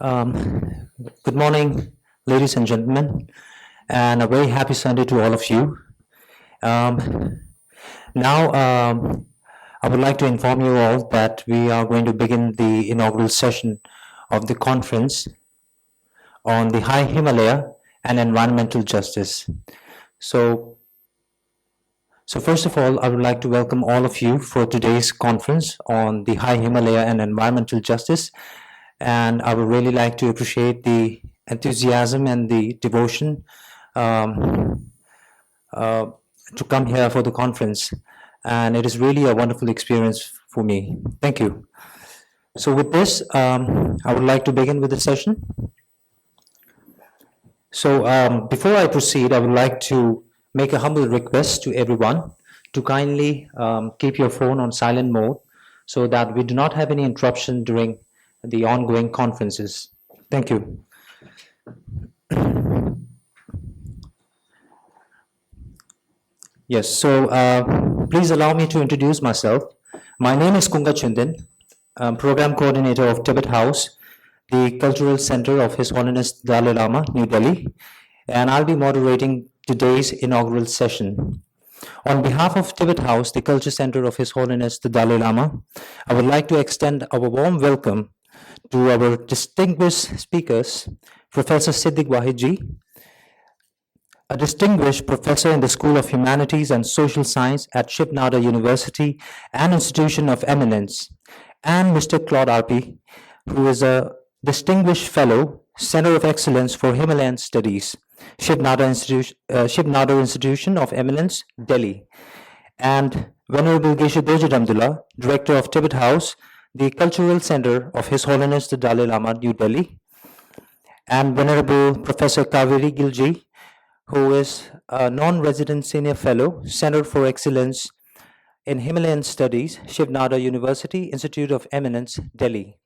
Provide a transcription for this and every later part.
Um, Good morning, ladies and gentlemen, and a very happy Sunday to all of you. Um, now, I would like to inform you all that we are going to begin the inaugural session of the conference on the High Himalaya and environmental justice. So, so first of all, I would like to welcome all of you for today's conference on the High Himalaya and environmental justice. And I would really like to appreciate the enthusiasm and the devotion um, uh, to come here for the conference. And it is really a wonderful experience for me. Thank you. So, with this, I would like to begin with the session. So, before I proceed, I would like to make a humble request to everyone to kindly keep your phone on silent mode so that we do not have any interruption during the ongoing conferences. Thank you. Yes, so please allow me to introduce myself. My name is Kunga Chundan, Program Coordinator of Tibet House, the Cultural Center of His Holiness Dalai Lama, New Delhi, and I'll be moderating today's inaugural session. On behalf of Tibet House, the Culture Center of His Holiness the Dalai Lama, I would like to extend our warm welcome to our distinguished speakers, Professor Siddiq Wahid ji, a distinguished professor in the School of Humanities and Social Science at Shiv Nadar University, an institution of eminence, and Mr. Claude Arpi, who is a distinguished fellow, Center of Excellence for Himalayan Studies, Shiv Nadar Institution of Eminence, Delhi, and Venerable Geshe Damdul, Director of Tibet House, the Cultural Center of His Holiness the Dalai Lama, New Delhi, and Venerable Professor Kaveri Gill, who is a non-resident senior fellow, Center for Excellence in Himalayan Studies, Shiv Nadar University, Institute of Eminence, Delhi.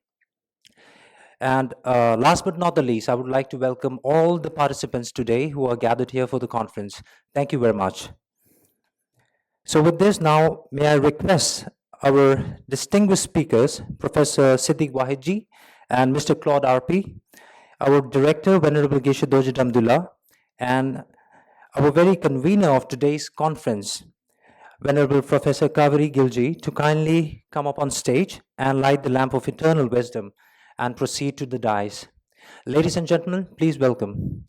And last but not the least, I would like to welcome all the participants today who are gathered here for the conference. Thank you very much. So with this now, may I request our distinguished speakers, Professor Siddiq Wahid ji and Mr. Claude Arpi, our director, Venerable Geshe Damdul, and our very convener of today's conference, Venerable Professor Kaveri Gilji, to kindly come up on stage and light the lamp of eternal wisdom and proceed to the dais. Ladies and gentlemen, please welcome.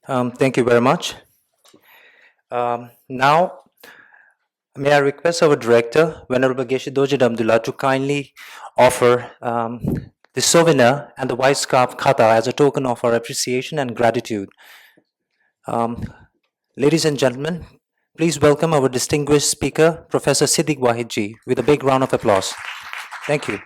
Thank you very much. Now, may I request our director, Venerable Geshe Damdul, to kindly offer the souvenir and the white scarf khata as a token of our appreciation and gratitude. Ladies and gentlemen, please welcome our distinguished speaker, Professor Siddiq Wahid ji, with a big round of applause. Thank you.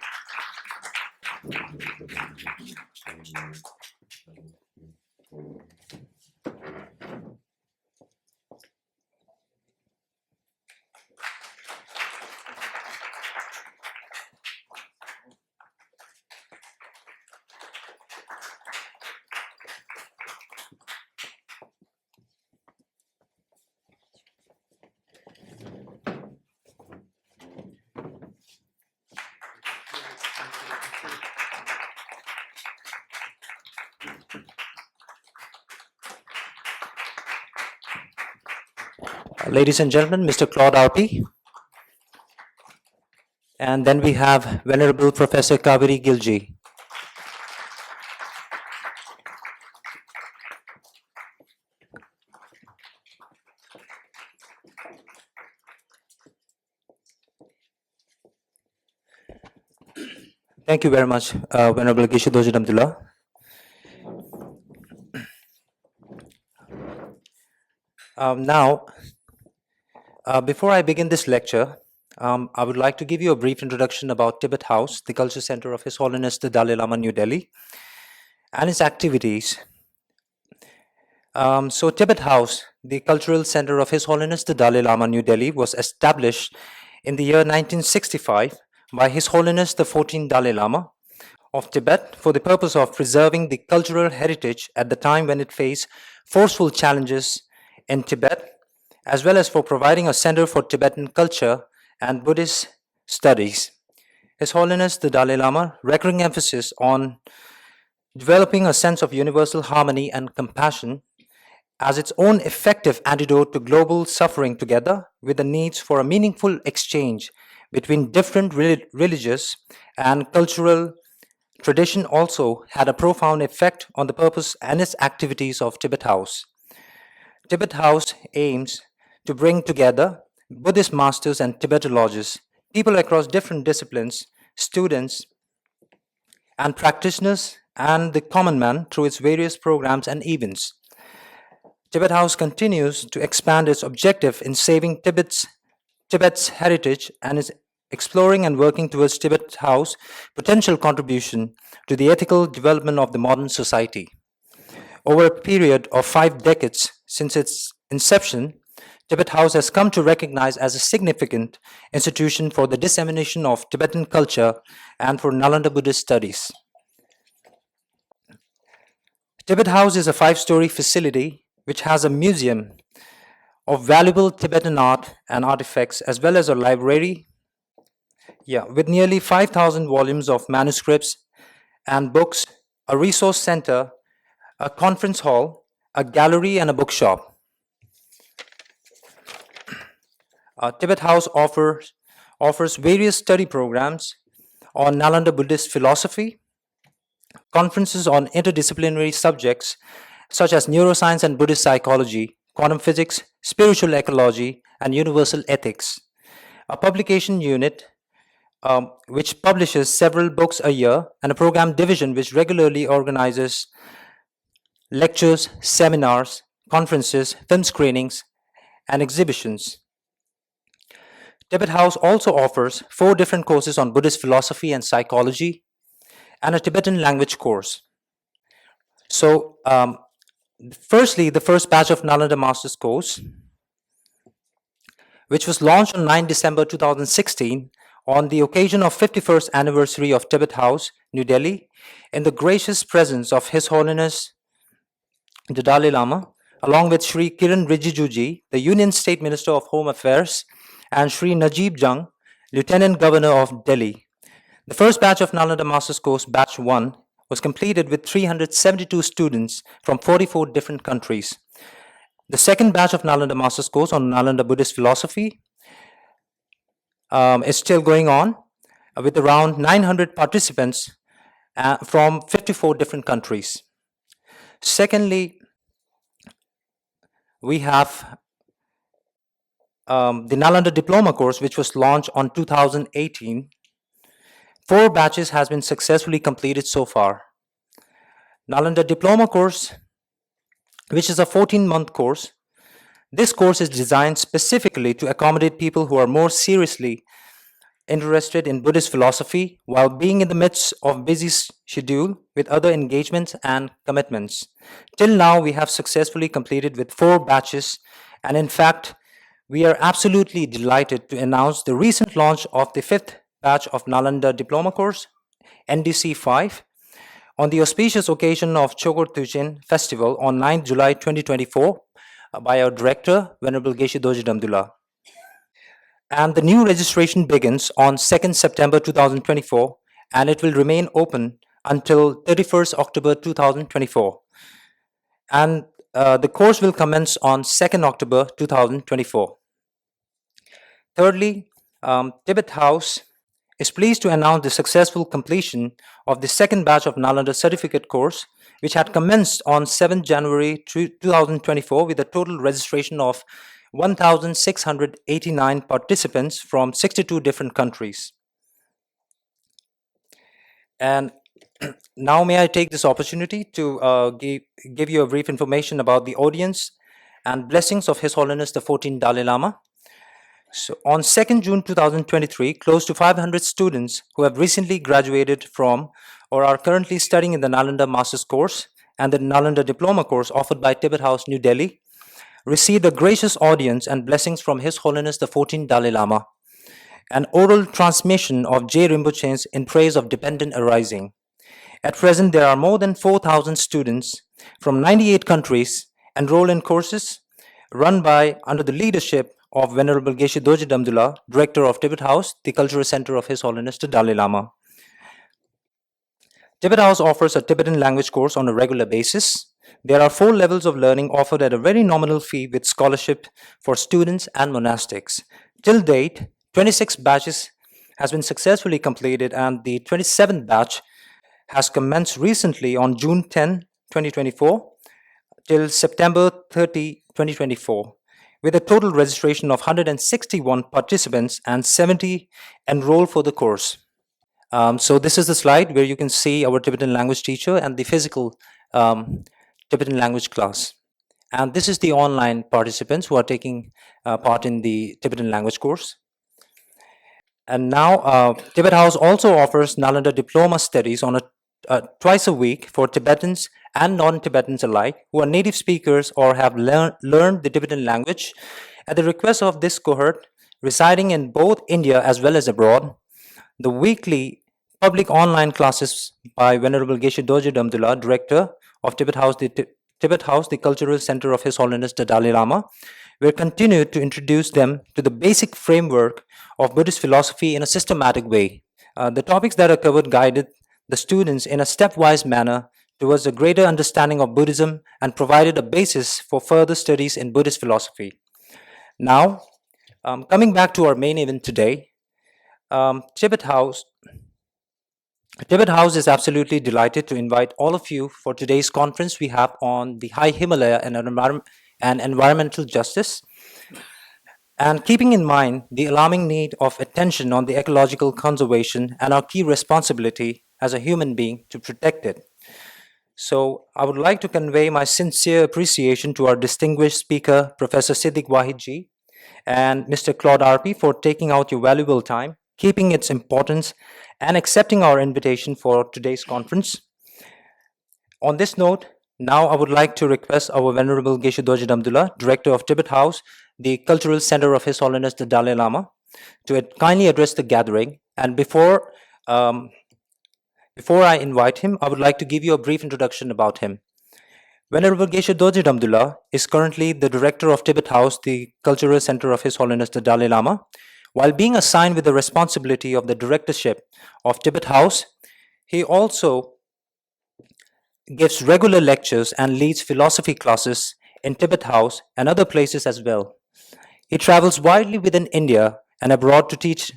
Ladies and gentlemen, Mr. Claude Arpi. And then we have Venerable Professor Kaveri Gilji. Thank you very much, Venerable Geshe Damdul. Now, before I begin this lecture, I would like to give you a brief introduction about Tibet House, the culture center of His Holiness the Dalai Lama, New Delhi, and its activities. So Tibet House, the cultural center of His Holiness the Dalai Lama, New Delhi, was established in the year 1965 by His Holiness the 14th Dalai Lama of Tibet for the purpose of preserving the cultural heritage at the time when it faced forceful challenges in Tibet, as well as for providing a center for Tibetan culture and Buddhist studies. His Holiness the Dalai Lama, recurring emphasis on developing a sense of universal harmony and compassion as its own effective antidote to global suffering, together with the needs for a meaningful exchange between different religious and cultural tradition, also had a profound effect on the purpose and its activities of Tibet House. Tibet House aims to bring together Buddhist masters and Tibetologists, people across different disciplines, students and practitioners, and the common man through its various programs and events. Tibet House continues to expand its objective in saving Tibet's heritage and is exploring and working towards Tibet House potential contribution to the ethical development of the modern society. Over a period of 5 decades since its inception, Tibet House has come to recognize as a significant institution for the dissemination of Tibetan culture and for Nalanda Buddhist studies. Tibet House is a 5-story facility which has a museum of valuable Tibetan art and artifacts, as well as a library, with nearly 5,000 volumes of manuscripts and books, a resource center, a conference hall, a gallery, and a bookshop. Tibet House offers various study programs on Nalanda Buddhist philosophy, conferences on interdisciplinary subjects such as neuroscience and Buddhist psychology, quantum physics, spiritual ecology, and universal ethics. A publication unit which publishes several books a year, and a program division which regularly organizes lectures, seminars, conferences, film screenings, and exhibitions. Tibet House also offers 4 different courses on Buddhist philosophy and psychology, and a Tibetan language course. So, firstly, the first batch of Nalanda Masters course, which was launched on 9 December 2016 on the occasion of 51st anniversary of Tibet House, New Delhi, in the gracious presence of His Holiness the Dalai Lama, along with Sri Kiran Rijijuji, the Union State Minister of Home Affairs, and Sri Najib Jung, Lieutenant Governor of Delhi. The first batch of Nalanda Masters course, batch 1, was completed with 372 students from 44 different countries. The second batch of Nalanda Masters course on Nalanda Buddhist philosophy is still going on with around 900 participants from 54 different countries. Secondly, we have the Nalanda Diploma course, which was launched on 2018. 4 batches has been successfully completed so far. Nalanda Diploma course, which is a 14-month course. This course is designed specifically to accommodate people who are more seriously interested in Buddhist philosophy while being in the midst of busy schedule with other engagements and commitments. Till now, we have successfully completed with 4 batches, and in fact, we are absolutely delighted to announce the recent launch of the 5th batch of Nalanda Diploma course, NDC 5, on the auspicious occasion of Chokor Tujin Festival on 9 July 2024 by our director, Venerable Geshe Damdul. And the new registration begins on 2nd September 2024, and it will remain open until 31st October 2024. And The course will commence on 2nd October 2024. Thirdly, Tibet House is pleased to announce the successful completion of the second batch of Nalanda certificate course, which had commenced on 7th January 2024 with a total registration of 1,689 participants from 62 different countries. And now may I take this opportunity to give you a brief information about the audience and blessings of His Holiness the 14th Dalai Lama. So on 2nd June 2023, close to 500 students who have recently graduated from or are currently studying in the Nalanda Master's course and the Nalanda Diploma course offered by Tibet House, New Delhi, received a gracious audience and blessings from His Holiness the 14th Dalai Lama, an oral transmission of J. Rinpoche's in praise of dependent arising. At present, there are more than 4,000 students from 98 countries enrolled in courses run by under the leadership of Venerable Geshe Dorji Damdul, Director of Tibet House, the Cultural Center of His Holiness the Dalai Lama. Tibet House offers a Tibetan language course on a regular basis. There are 4 levels of learning offered at a very nominal fee with scholarship for students and monastics. Till date, 26 batches has been successfully completed and the 27th batch has commenced recently on June 10, 2024 till September 30, 2024 with a total registration of 161 participants and 70 enrolled for the course. So this is the slide where you can see our Tibetan language teacher and the physical Tibetan language class. And this is the online participants who are taking part in the Tibetan language course. And now Tibet House also offers Nalanda Diploma studies on twice a week for Tibetans and non-Tibetans alike who are native speakers or have learned the Tibetan language at the request of this cohort residing in both India as well as abroad. The weekly public online classes by Venerable Geshe Dorji Damdul, Director of Tibet House, the Cultural Center of His Holiness the Dalai Lama, will continue to introduce them to the basic framework of Buddhist philosophy in a systematic way. The topics that are covered guided the students in a stepwise manner towards a greater understanding of Buddhism and provided a basis for further studies in Buddhist philosophy. Now, coming back to our main event today, Tibet House is absolutely delighted to invite all of you for today's conference we have on the high Himalaya and environmental justice. And keeping in mind the alarming need of attention on the ecological conservation and our key responsibility as a human being to protect it. So I would like to convey my sincere appreciation to our distinguished speaker, Professor Siddiq Wahid ji, and Mr. Claude Arpi for taking out your valuable time, keeping its importance, and accepting our invitation for today's conference. On this note, now I would like to request our Venerable Geshe Dorji Damdul, Director of Tibet House, the Cultural Center of His Holiness the Dalai Lama, to kindly address the gathering. And before I invite him, I would like to give you a brief introduction about him. Venerable Geshe Dorji Damdul is currently the Director of Tibet House, the Cultural Center of His Holiness the Dalai Lama. While being assigned with the responsibility of the directorship of Tibet House, he also gives regular lectures and leads philosophy classes in Tibet House and other places as well. He travels widely within India and abroad to teach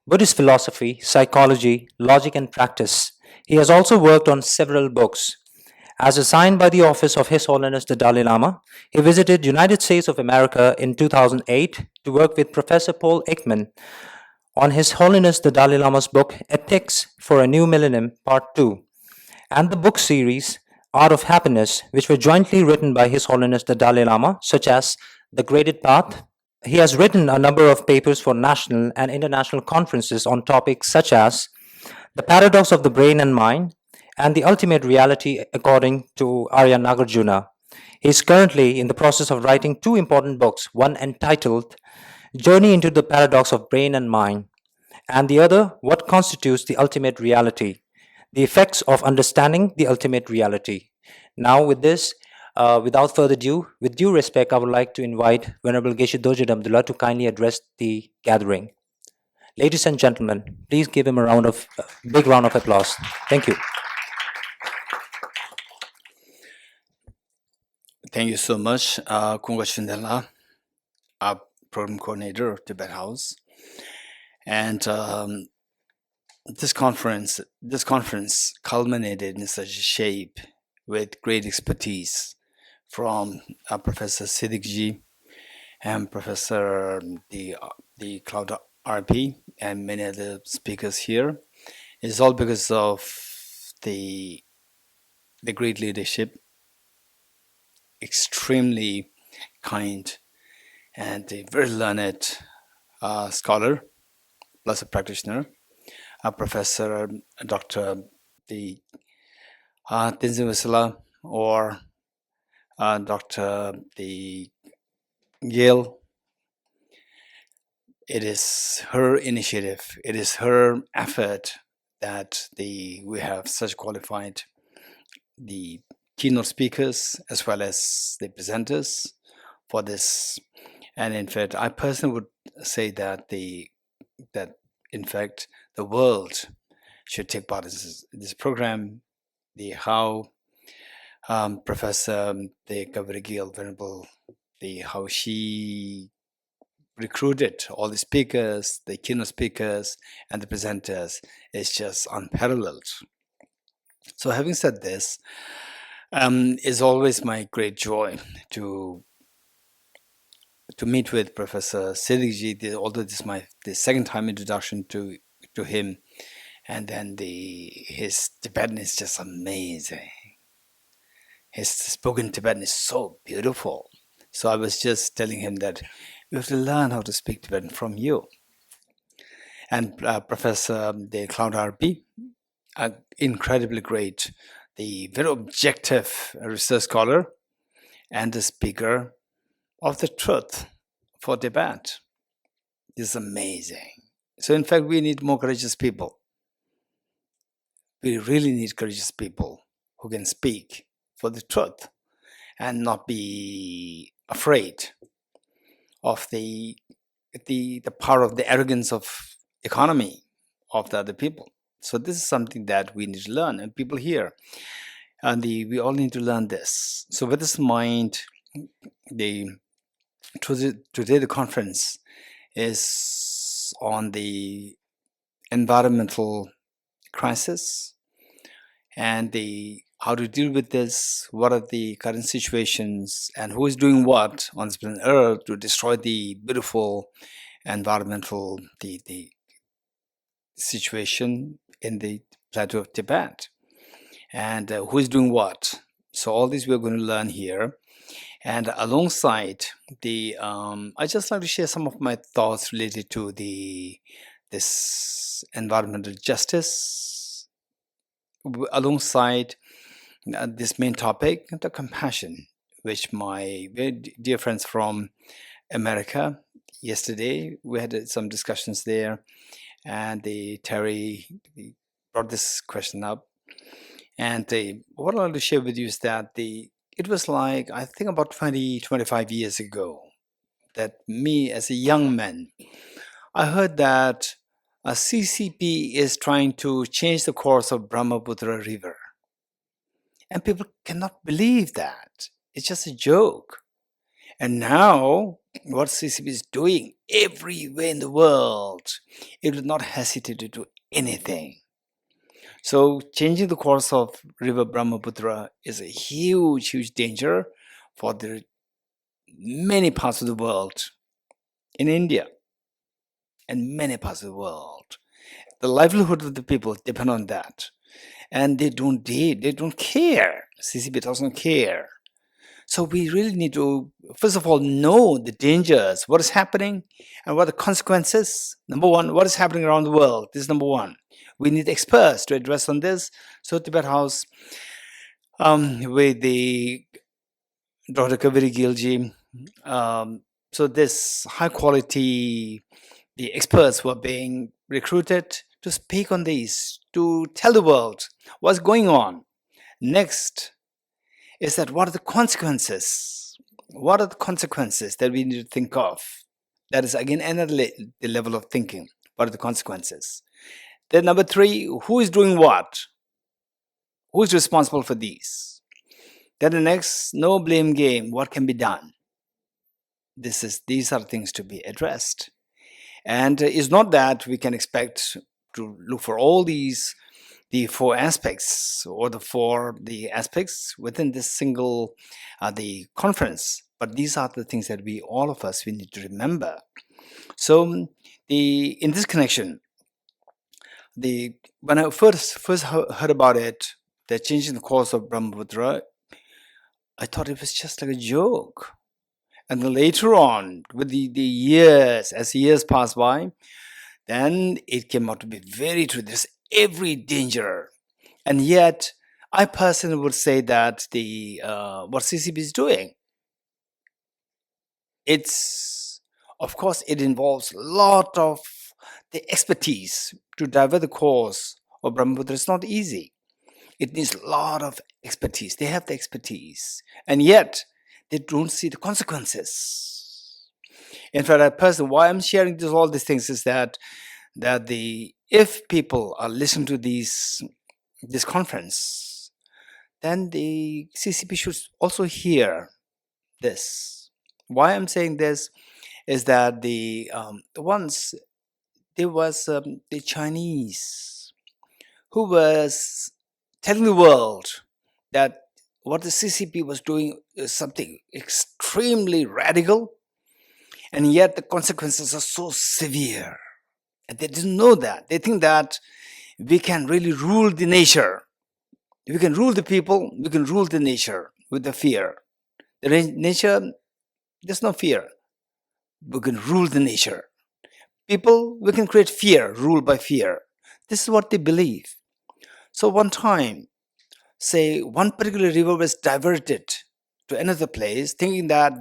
Buddhist philosophy, psychology, logic, and practice. He has also worked on several books. As assigned by the office of His Holiness the Dalai Lama, he visited United States of America in 2008 to work with Professor Paul Ekman on His Holiness the Dalai Lama's book Ethics for a New Millennium Part 2 and the book series Art of Happiness, which were jointly written by His Holiness the Dalai Lama, such as The Graded Path. He has written a number of papers for national and international conferences on topics such as the paradox of the brain and mind and the ultimate reality according to Arya Nagarjuna. He is currently in the process of writing 2 important books, one entitled Journey into the Paradox of Brain and Mind, and the other, What Constitutes the Ultimate Reality? The Effects of Understanding the Ultimate Reality. Now with this, without further ado, with due respect, I would like to invite Venerable Geshe Dorji Damdul to kindly address the gathering. Ladies and gentlemen, please give him a big round of applause. Thank you. Thank you so much, Congratulations, our program coordinator of Tibet House, and this conference culminated in such a shape with great expertise from Professor Siddiq and Professor the Claude Arpi and many other speakers here. It's all because of the great leadership, extremely kind, and a very learned scholar plus a practitioner, a professor, Dr. the Tenzin Vasila, or Dr. the Gill. It is her initiative, it is her effort that we have such qualified the keynote speakers as well as the presenters for this. And in fact, I personally would say that that in fact the world should take part in this program. The how Professor the Kaveri Gill, Venerable, how she recruited all the speakers, the keynote speakers, and the presenters is just unparalleled. So, having said this, it's always my great joy to meet with Professor Siddiq. Although this is the second time introduction to him, and then his Tibetan is just amazing. His spoken Tibetan is so beautiful. So I was just telling him that we have to learn how to speak Tibetan from you. And Professor the Claude Arpi, incredibly great, the very objective research scholar and the speaker of the truth for Tibet. This is amazing. So in fact, we need more courageous people. We really need courageous people who can speak for the truth and not be afraid of the power of the arrogance of economy of the other people. So this is something that we need to learn, and people here, and we all need to learn this. So with this in mind, today the conference is on the environmental crisis and how to deal with this, what are the current situations, and who is doing what on this planet Earth to destroy the beautiful environmental the situation in the plateau of Tibet, and who is doing what. So all this we're going to learn here. And alongside I just like to share some of my thoughts related to this environmental justice alongside this main topic, the compassion, which my very dear friends from America, yesterday we had some discussions there, and Terry brought this question up. And what I want to share with you is that it was like, I think about 25 years ago, that me as a young man, I heard that a CCP is trying to change the course of Brahmaputra River. And people cannot believe that. It's just a joke. And now, what CCP is doing everywhere in the world, it will not hesitate to do anything. So, changing the course of River Brahmaputra is a huge, huge danger for the many parts of the world, in India, and many parts of the world. The livelihood of the people depend on that, and they don't care. CCP doesn't care. So we really need to, first of all, know the dangers, what is happening, and what are the consequences. Number one, what is happening around the world? This is number one. We need experts to address on this. So Tibet House, with the Dr. Kaveri Gilji, so this high quality, the experts who are being recruited to speak on these, to tell the world what's going on. Next is that what are the consequences? What are the consequences that we need to think of? That is again another the level of thinking. What are the consequences? Then number three, who is doing what? Who is responsible for these? Then the next, no blame game. What can be done? These are things to be addressed. And it's not that we can expect to look for all the four aspects or the aspects within this single the conference, but these are the things that all of us we need to remember. So in this connection, when I first heard about it, the changing the course of Brahmaputra, I thought it was just like a joke. And then later on, with the years, as years pass by, then it came out to be very true. There's every danger. And yet, I personally would say that what CCP is doing, of course, it involves a lot of the expertise to divert the course of Brahmaputra. It's not easy. It needs a lot of expertise. They have the expertise. And yet, they don't see the consequences. In fact, why I'm sharing all these things is that if people are listening to this conference, then the CCP should also hear this. Why I'm saying this is that once there was the Chinese who was telling the world that what the CCP was doing is something extremely radical, and yet the consequences are so severe. And they didn't know that. They think that we can really rule the nature. We can rule the people, we can rule the nature with the fear. The nature, there's no fear. We can rule the nature. People, we can create fear, rule by fear. This is what they believe. So one time, say one particular river was diverted to another place, thinking that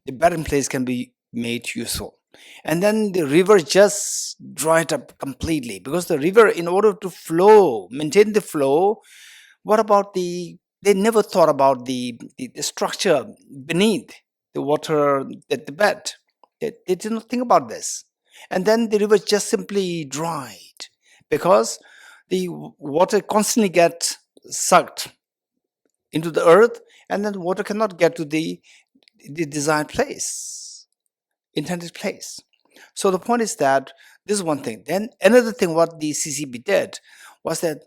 the barren place can be made useful. And then the river just dried up completely, because the river, in order to flow, maintain the flow, what about they never thought about the structure beneath the water, the bed. They did not think about this. And then the river just simply dried, because the water constantly gets sucked into the earth, and then water cannot get to the desired place, intended place. So the point is that this is one thing. Then another thing what the CCP did was that,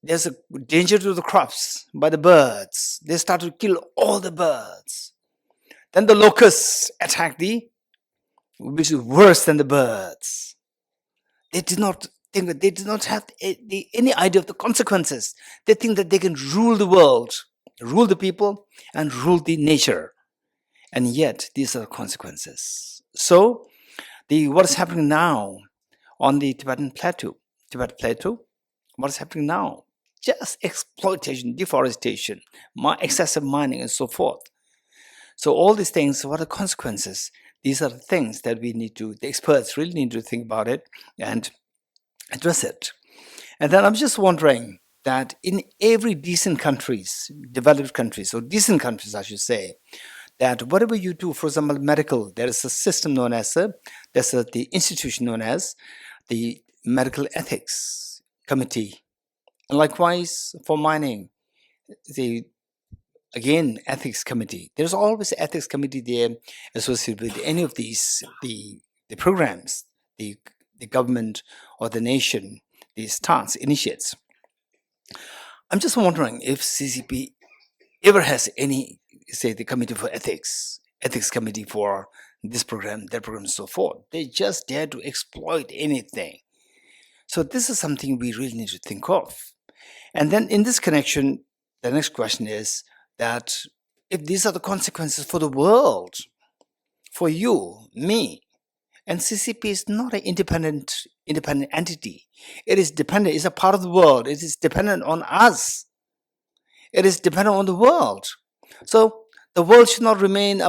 there's a danger to the crops by the birds. They started to kill all the birds. Then the locusts attacked which is worse than the birds. They did not think that, they did not have any idea of the consequences. They think that they can rule the world, rule the people, and rule the nature. And yet, these are the consequences. So, what is happening now on the Tibet Plateau, what is happening now? Just exploitation, deforestation, excessive mining, and so forth. So all these things, what are the consequences? These are the things that the experts really need to think about it and address it. And then I'm just wondering that in every decent countries, developed countries, or decent countries, I should say, that whatever you do, for example, medical, there is a system known as, the institution known as the Medical Ethics Committee. And likewise, for mining, again, ethics committee. There's always an ethics committee there associated with any of these, the programs, the government or the nation, these tasks, initiates. I'm just wondering if CCP ever has any, say, the committee for ethics committee for this program, that program, and so forth. They just dare to exploit anything. So this is something we really need to think of. And then in this connection, the next question is that if these are the consequences for the world, for you, me, and CCP is not an independent entity. It is dependent, it's a part of the world. It is dependent on us. It is dependent on the world. So the world should not remain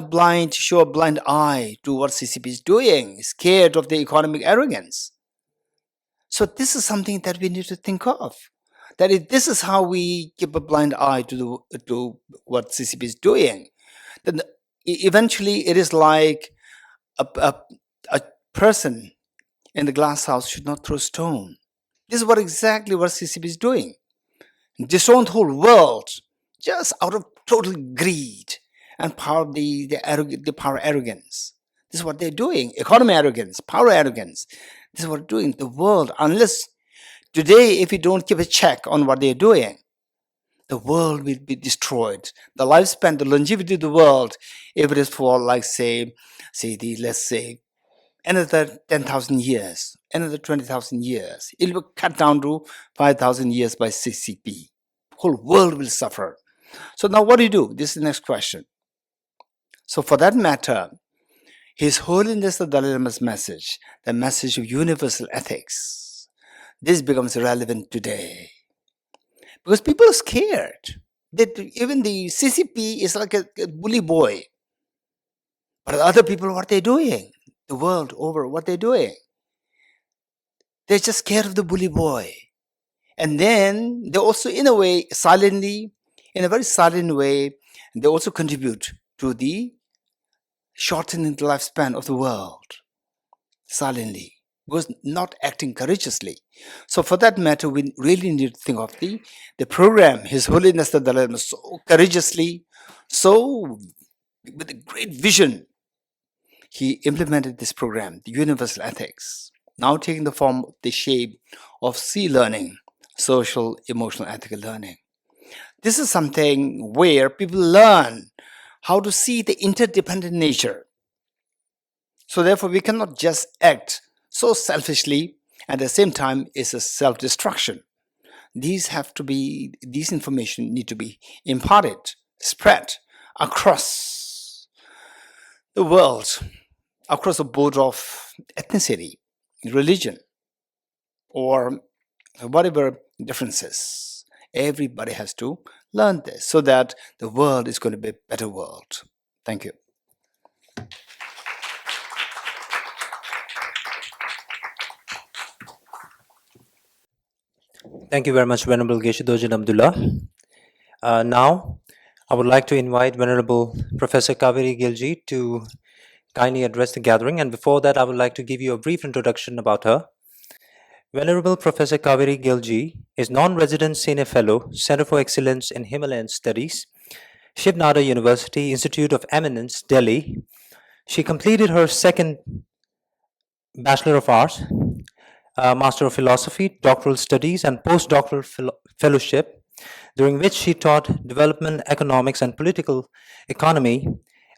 show a blind eye to what CCP is doing, scared of the economic arrogance. So this is something that we need to think of. That if this is how we keep a blind eye to what CCP is doing, then eventually it is like a person in the glass house should not throw stone. This is exactly what CCP is doing. Disown the whole world just out of total greed and power, the power arrogance. This is what they're doing. Economy arrogance, power arrogance. This is what they're doing. The world, unless today, if you don't keep a check on what they're doing, the world will be destroyed. The lifespan, the longevity of the world, if it is for, like, let's say, another 10,000 years, another 20,000 years, it will cut down to 5,000 years by CCP. Whole world will suffer. So now what do? This is the next question. So for that matter, His Holiness the Dalai Lama's message, the message of universal ethics, this becomes relevant today. Because people are scared. That even the CCP is like a bully boy. But other people, what they're doing, the world over, what they're doing, they're just scared of the bully boy. And then they also, in a way, silently, in a very silent way, they also contribute to the shortening the lifespan of the world, silently, because not acting courageously. So for that matter, we really need to think of the program His Holiness the Dalai Lama so courageously, so with a great vision, he implemented this program, the universal ethics, now taking the form, the shape of C learning, social, emotional, ethical learning. This is something where people learn how to see the interdependent nature. So therefore, we cannot just act so selfishly, at the same time, it's a self-destruction. These information need to be imparted, spread across the world, across the board of ethnicity, religion, or whatever differences. Everybody has to learn this so that the world is going to be a better world. Thank you. Thank you very much, Venerable Geshe Damdul. Now, I would like to invite Venerable Professor Kaveri Gilji to kindly address the gathering. And before that, I would like to give you a brief introduction about her. Venerable Professor Kaveri Gilji is non-resident senior fellow, Center for Excellence in Himalayan Studies, Shiv Nadar University, Institute of Eminence, Delhi. She completed her second Bachelor of Arts, Master of Philosophy, Doctoral Studies, and Postdoctoral Fellowship, during which she taught Development Economics and Political Economy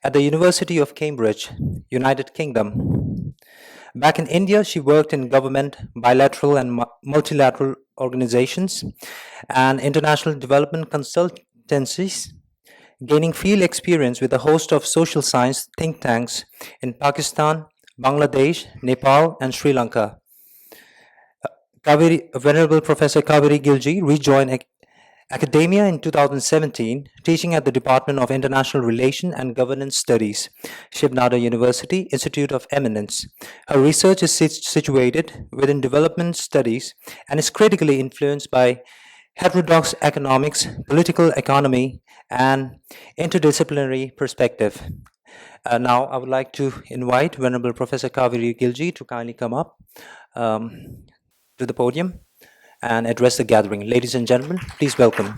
at the University of Cambridge, United Kingdom. Back in India, she worked in government, bilateral and multilateral organizations, and international development consultancies, gaining field experience with a host of social science think tanks in Pakistan, Bangladesh, Nepal, and Sri Lanka. Venerable Professor Kaveri Gilji rejoined academia in 2017, teaching at the Department of International Relations and Governance Studies, Shiv Nadar University, Institute of Eminence. Her research is situated within development studies and is critically influenced by heterodox economics, political economy, and interdisciplinary perspective. Now, I would like to invite Venerable Professor Kaveri Gilji to kindly come up to the podium and address the gathering. Ladies and gentlemen, please welcome.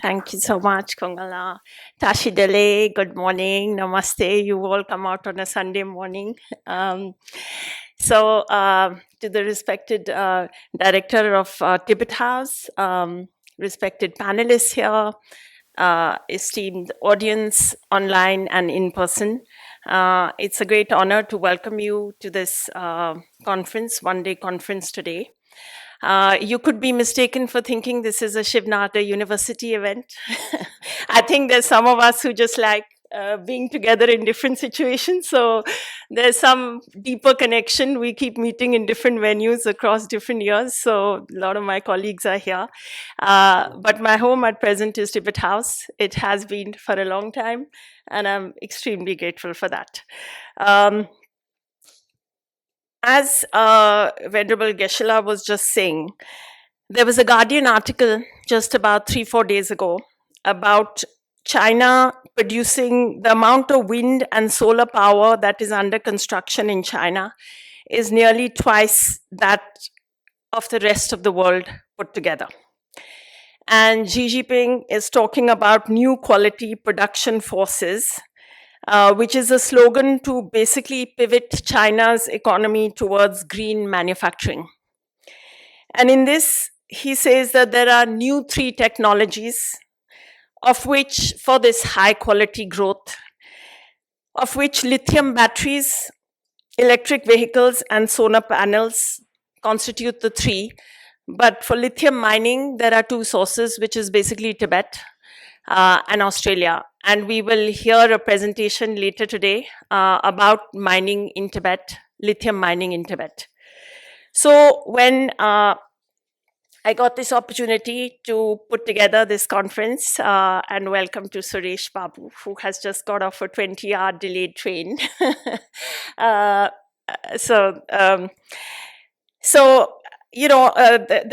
Thank you so much, Kongala. Tashidele, good morning, namaste. You all come out on a Sunday morning. To the respected director of Tibet House, respected panelists here, esteemed audience online and in person, it's a great honor to welcome you to this conference, one-day conference today. You could be mistaken for thinking this is a Shiv Nadar University event. I think there's some of us who just like being together in different situations. So there's some deeper connection. We keep meeting in different venues across different years. So a lot of my colleagues are here. But my home at present is Tibet House. It has been for a long time, and I'm extremely grateful for that. As Venerable Geshe was just saying, there was a Guardian article just about 3-4 days ago about China producing the amount of wind and solar power that is under construction in China is nearly twice that of the rest of the world put together. and Xi Jinping is talking about new quality production forces, which is a slogan to basically pivot China's economy towards green manufacturing. And in this, he says that there are new 3 technologies, of which for this high quality growth, of which lithium batteries, electric vehicles, and solar panels constitute the 3. But for lithium mining, there are 2 sources, which is basically Tibet and Australia. And we will hear a presentation later today about mining in Tibet, lithium mining in Tibet. So when I got this opportunity to put together this conference, and welcome to Suresh Babu, who has just got off a 20-hour delayed train. The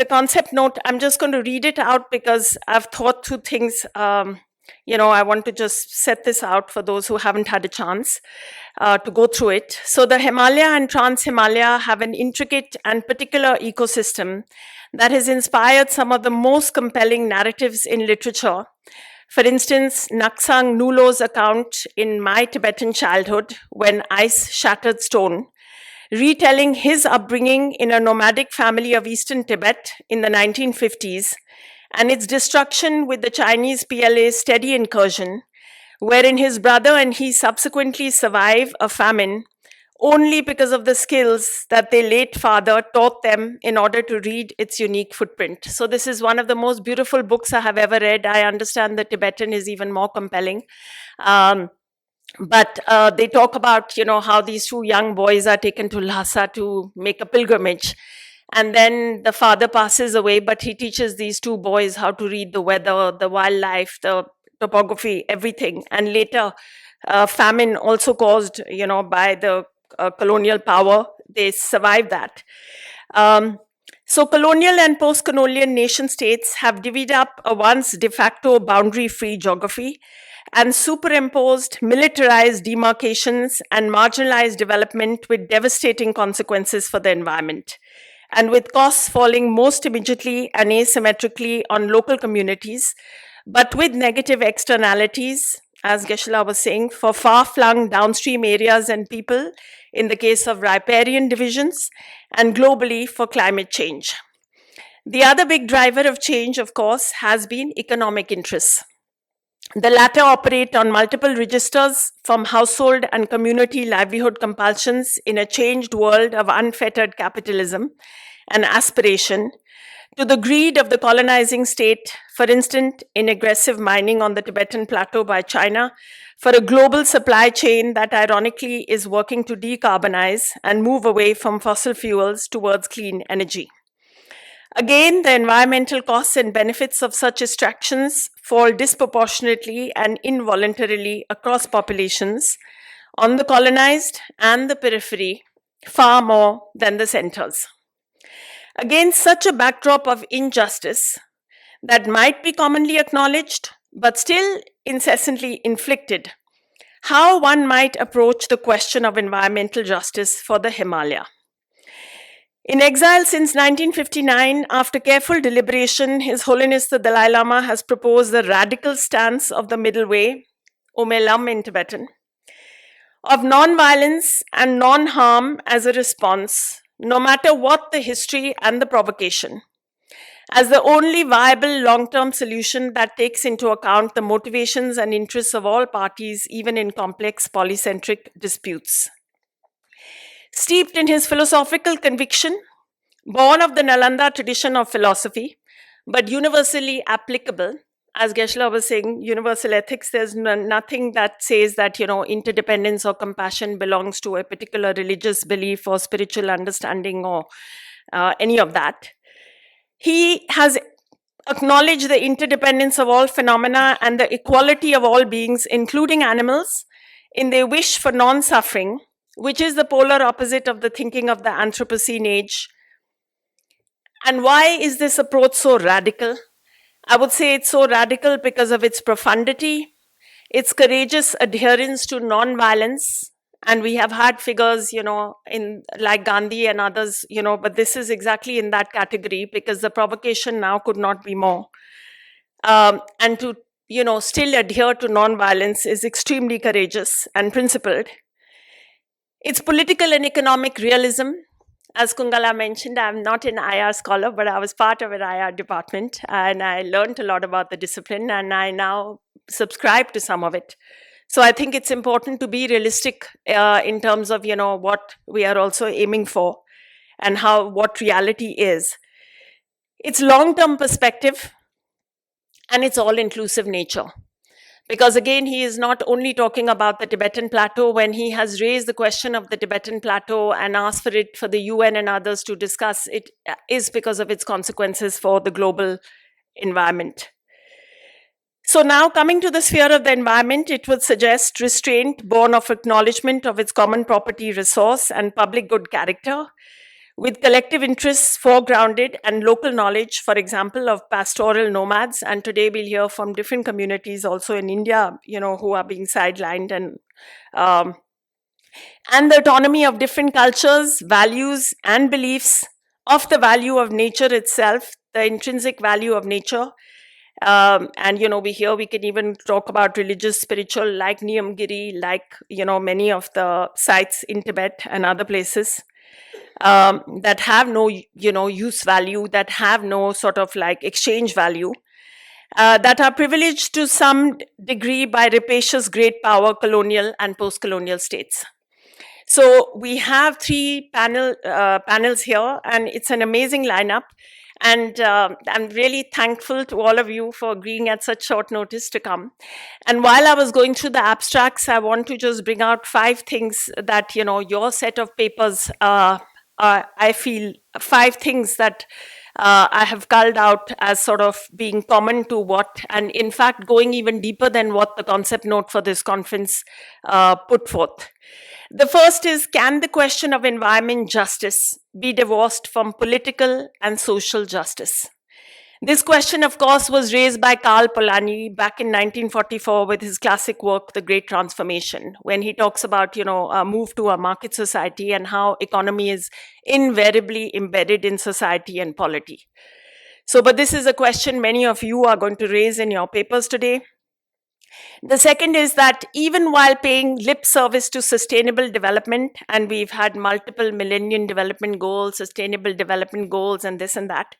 concept note, I'm just going to read it out because I've thought through things. I want to just set this out for those who haven't had a chance to go through it. So the Himalaya and Trans-Himalaya have an intricate and particular ecosystem that has inspired some of the most compelling narratives in literature. For instance, Naksang Nulo's account in My Tibetan Childhood, When Ice Shattered Stone, retelling his upbringing in a nomadic family of Eastern Tibet in the 1950s, and its destruction with the Chinese PLA's steady incursion, wherein his brother and he subsequently survive a famine only because of the skills that their late father taught them in order to read its unique footprint. So this is one of the most beautiful books I have ever read. I understand the Tibetan is even more compelling. But they talk about, how these 2 young boys are taken to Lhasa to make a pilgrimage. And then the father passes away, but he teaches these 2 boys how to read the weather, the wildlife, the topography, everything. And later, famine also caused, by the colonial power, they survived that. So colonial and post-colonial nation states have divvied up a once de facto boundary-free geography and superimposed militarized demarcations and marginalized development with devastating consequences for the environment, and with costs falling most immediately and asymmetrically on local communities, but with negative externalities, as Geshe was saying, for far-flung downstream areas and people in the case of riparian divisions, and globally for climate change. The other big driver of change, of course, has been economic interests. The latter operate on multiple registers, from household and community livelihood compulsions in a changed world of unfettered capitalism and aspiration, to the greed of the colonizing state, for instance, in aggressive mining on the Tibetan plateau by China, for a global supply chain that ironically is working to decarbonize and move away from fossil fuels towards clean energy. Again, the environmental costs and benefits of such extractions fall disproportionately and involuntarily across populations, on the colonized and the periphery, far more than the centers. Against such a backdrop of injustice that might be commonly acknowledged, but still incessantly inflicted, how one might approach the question of environmental justice for the Himalaya. In exile since 1959, after careful deliberation, His Holiness the Dalai Lama has proposed the radical stance of the middle way, Omelam in Tibetan, of non-violence and non-harm as a response, no matter what the history and the provocation, as the only viable long-term solution that takes into account the motivations and interests of all parties, even in complex polycentric disputes. Steeped in his philosophical conviction, born of the Nalanda tradition of philosophy, but universally applicable, as Geshe was saying, universal ethics, there's nothing that says that, interdependence or compassion belongs to a particular religious belief or spiritual understanding or any of that. He has acknowledged the interdependence of all phenomena and the equality of all beings, including animals, in their wish for non-suffering, which is the polar opposite of the thinking of the Anthropocene age. And why is this approach so radical? I would say it's so radical because of its profundity, its courageous adherence to non-violence. And we have had figures, in like Gandhi and others, but this is exactly in that category because the provocation now could not be more. and to still adhere to non-violence is extremely courageous and principled. It's political and economic realism. As Kungala mentioned, I'm not an IR scholar, but I was part of an IR department, and I learned a lot about the discipline, and I now subscribe to some of it. So I think it's important to be realistic in terms of what we are also aiming for and what reality is. It's long-term perspective, and it's all-inclusive nature. Because again, he is not only talking about the Tibetan plateau. When he has raised the question of the Tibetan plateau and asked for the UN and others to discuss, it is because of its consequences for the global environment. So now, coming to the sphere of the environment, it would suggest restraint born of acknowledgement of its common property resource and public good character, with collective interests foregrounded and local knowledge, for example, of pastoral nomads. And today we'll hear from different communities also in India, who are being sidelined, and the autonomy of different cultures, values, and beliefs, of the value of nature itself, the intrinsic value of nature. And we can even talk about religious, spiritual, like Niyamgiri, like many of the sites in Tibet and other places. That have no, use value, that have no sort of like exchange value, that are privileged to some degree by rapacious great power colonial and post-colonial states. So we have three panels here, and it's an amazing lineup. And I'm really thankful to all of you for agreeing at such short notice to come. And while I was going through the abstracts, I want to just bring out 5 things that, your set of papers, I feel 5 things that I have culled out as sort of being common to what, and in fact, going even deeper than what the concept note for this conference put forth. The first is, can the question of environment justice be divorced from political and social justice? This question, of course, was raised by Karl Polanyi back in 1944 with his classic work, The Great Transformation, when he talks about, a move to a market society and how economy is invariably embedded in society and polity. So, but this is a question many of you are going to raise in your papers today. The second is that even while paying lip service to sustainable development, and we've had multiple Millennium Development Goals, Sustainable Development Goals, and this and that,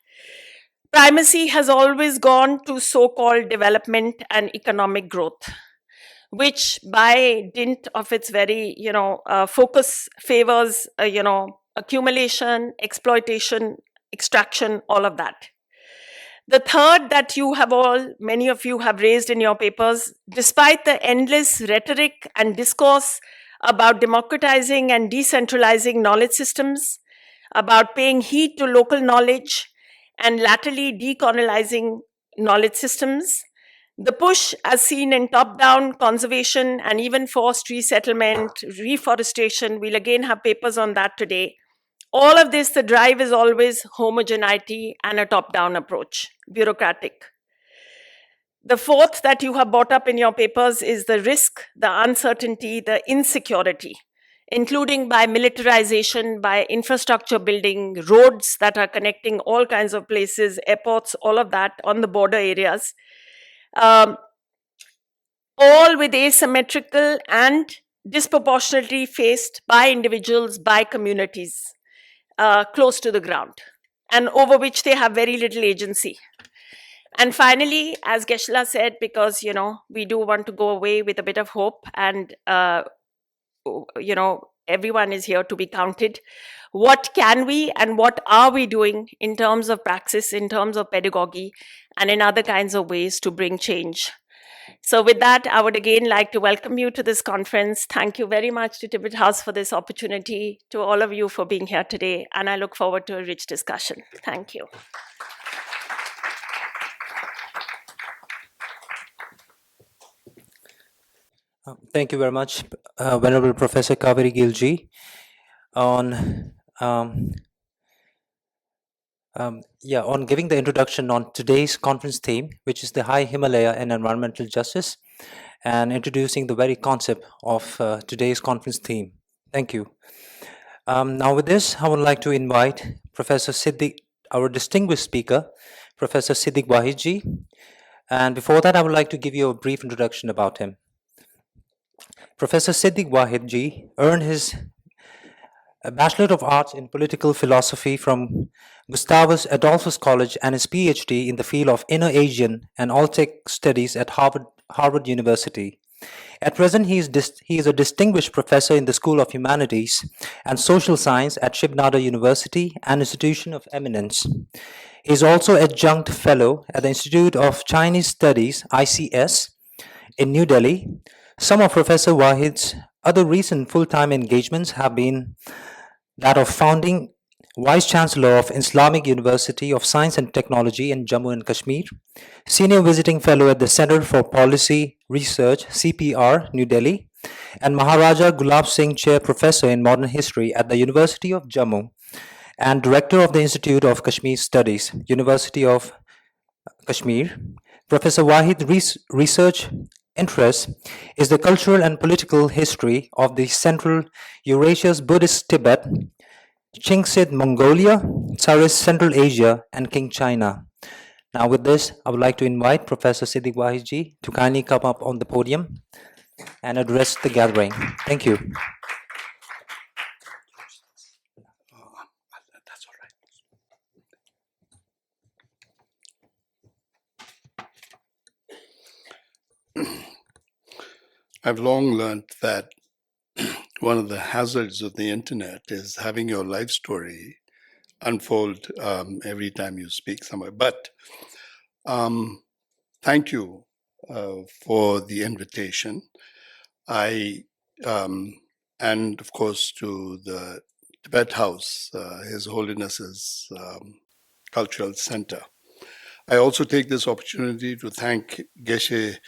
primacy has always gone to so-called development and economic growth, which by dint of its very, focus favors, accumulation, exploitation, extraction, all of that. The third that many of you have raised in your papers, despite the endless rhetoric and discourse about democratizing and decentralizing knowledge systems, about paying heed to local knowledge, and latterly decolonizing knowledge systems, the push as seen in top-down conservation and even forced resettlement, reforestation, we'll again have papers on that today. All of this, the drive is always homogeneity and a top-down approach, bureaucratic. The fourth that you have brought up in your papers is the risk, the uncertainty, the insecurity, including by militarization, by infrastructure building, roads that are connecting all kinds of places, airports, all of that on the border areas, all with asymmetrical and disproportionately faced by individuals, by communities close to the ground, and over which they have very little agency. And finally, as Geshe said, because, we do want to go away with a bit of hope, and everyone is here to be counted. What can we and what are we doing in terms of praxis, in terms of pedagogy, and in other kinds of ways to bring change? So with that, I would again like to welcome you to this conference. Thank you very much to Tibet House for this opportunity, to all of you for being here today, and I look forward to a rich discussion. Thank you. Thank you very much, Venerable Professor Kaveri Gilji, on giving the introduction on today's conference theme, which is the High Himalaya and Environmental Justice, and introducing the very concept of today's conference theme. Thank you. Now with this, I would like to invite Professor Siddiq, our distinguished speaker, Professor Siddiq Wahid ji, And before that, I would like to give you a brief introduction about him. Professor Siddiq Wahid ji earned his Bachelor of Arts in Political Philosophy from Gustavus Adolphus College and his PhD in the field of Inner Asian and Baltic Studies at Harvard University. At present, he is a distinguished professor in the School of Humanities and Social Science at Shiv Nadar University, an institution of eminence. He is also adjunct fellow at the Institute of Chinese Studies, ICS, in New Delhi. Some of Professor Wahid's other recent full-time engagements have been that of founding Vice Chancellor of Islamic University of Science and Technology in Jammu and Kashmir, Senior Visiting Fellow at the Center for Policy Research, CPR, New Delhi, and Maharaja Gulab Singh Chair Professor in Modern History at the University of Jammu, and Director of the Institute of Kashmir Studies, University of Kashmir. Professor Wahid's research interest is the cultural and political history of the Central Eurasia's Buddhist Tibet, Chingsid Mongolia, Tsarist Central Asia, and King China. Now with this, I would like to invite Professor Siddiq Wahid ji to kindly come up on the podium and address the gathering. Thank you. That's all right. I've long learned that one of the hazards of the internet is having your life story unfold every time you speak somewhere. But thank you for the invitation. And of course to the Tibet House, His Holiness's Cultural Center. I also take this opportunity to thank Geshe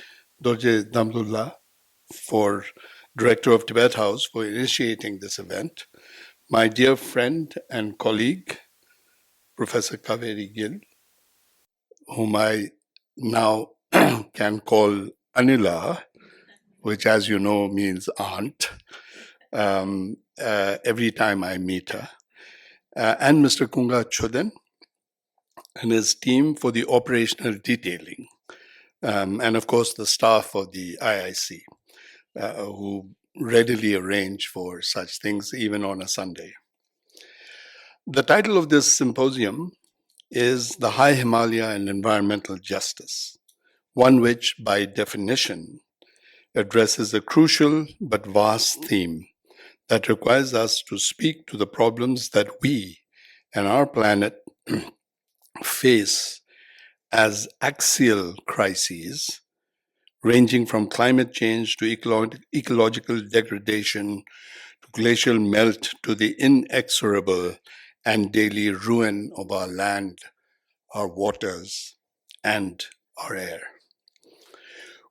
Dorji Damdul, for Director of Tibet House, for initiating this event. My dear friend and colleague, Professor Kaveri Gill, whom I now can call Anila, which, as you know, means aunt, every time I meet her, and Mr. Kunga Chuden and his team for the operational detailing, and of course the staff of the IIC, who readily arrange for such things even on a Sunday. The title of this symposium is The High Himalaya and Environmental Justice, one which by definition addresses a crucial but vast theme that requires us to speak to the problems that we and our planet face as axial crises, ranging from climate change to ecological degradation, to glacial melt, to the inexorable and daily ruin of our land, our waters, and our air.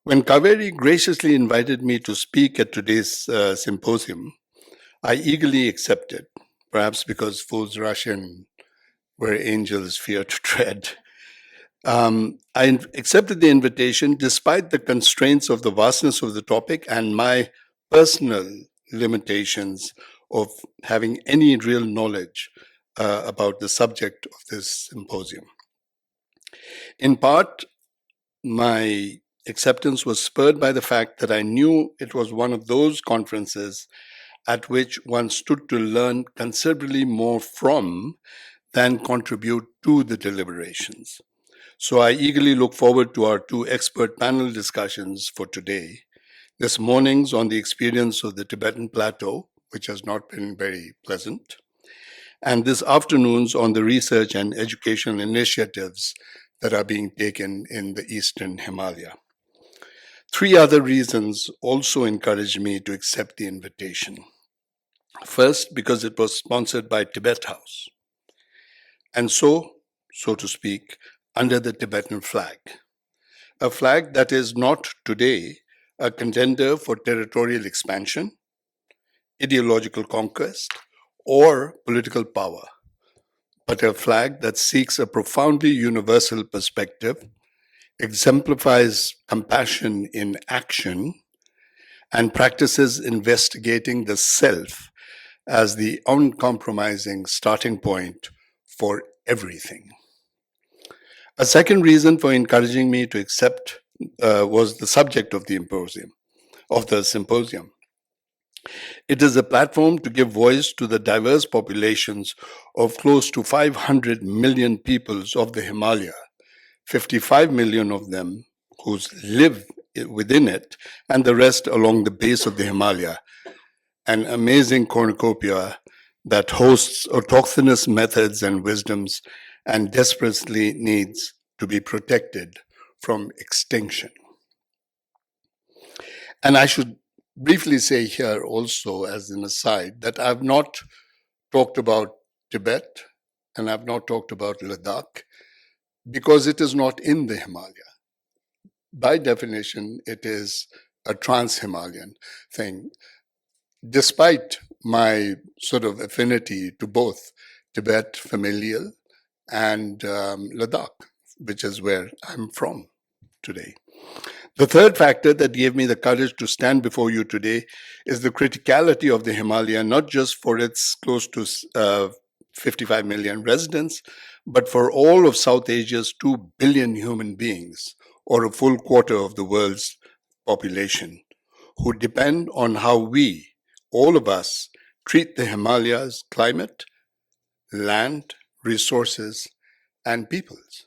When Kaveri graciously invited me to speak at today's symposium, I eagerly accepted, perhaps because fools rush in where angels fear to tread. I accepted the invitation despite the constraints of the vastness of the topic and my personal limitations of having any real knowledge about the subject of this symposium. In part, my acceptance was spurred by the fact that I knew it was one of those conferences at which one stood to learn considerably more from than contribute to the deliberations. So I eagerly look forward to our two expert panel discussions for today. This morning's on the experience of the Tibetan plateau, which has not been very pleasant, and this afternoon's on the research and educational initiatives that are being taken in the Eastern Himalaya. Three other reasons also encouraged me to accept the invitation. First, because it was sponsored by Tibet House, and so to speak, under the Tibetan flag, a flag that is not today a contender for territorial expansion, ideological conquest, or political power, but a flag that seeks a profoundly universal perspective, exemplifies compassion in action, and practices investigating the self as the uncompromising starting point for everything. A second reason for encouraging me to accept was the subject of the symposium. It is a platform to give voice to the diverse populations of close to 500 million peoples of the Himalaya, 55 million of them who live within it, and the rest along the base of the Himalaya, an amazing cornucopia that hosts autochthonous methods and wisdoms and desperately needs to be protected from extinction. And I should briefly say here also, as an aside, that I've not talked about Tibet and I've not talked about Ladakh because it is not in the Himalaya. By definition, it is a trans-Himalayan thing, despite my sort of affinity to both Tibet familial and Ladakh, which is where I'm from today. The third factor that gave me the courage to stand before you today is the criticality of the Himalaya, not just for its close to 55 million residents, but for all of South Asia's 2 billion human beings, or a full quarter of the world's population, who depend on how we, all of us, treat the Himalayas' climate, land, resources, and peoples.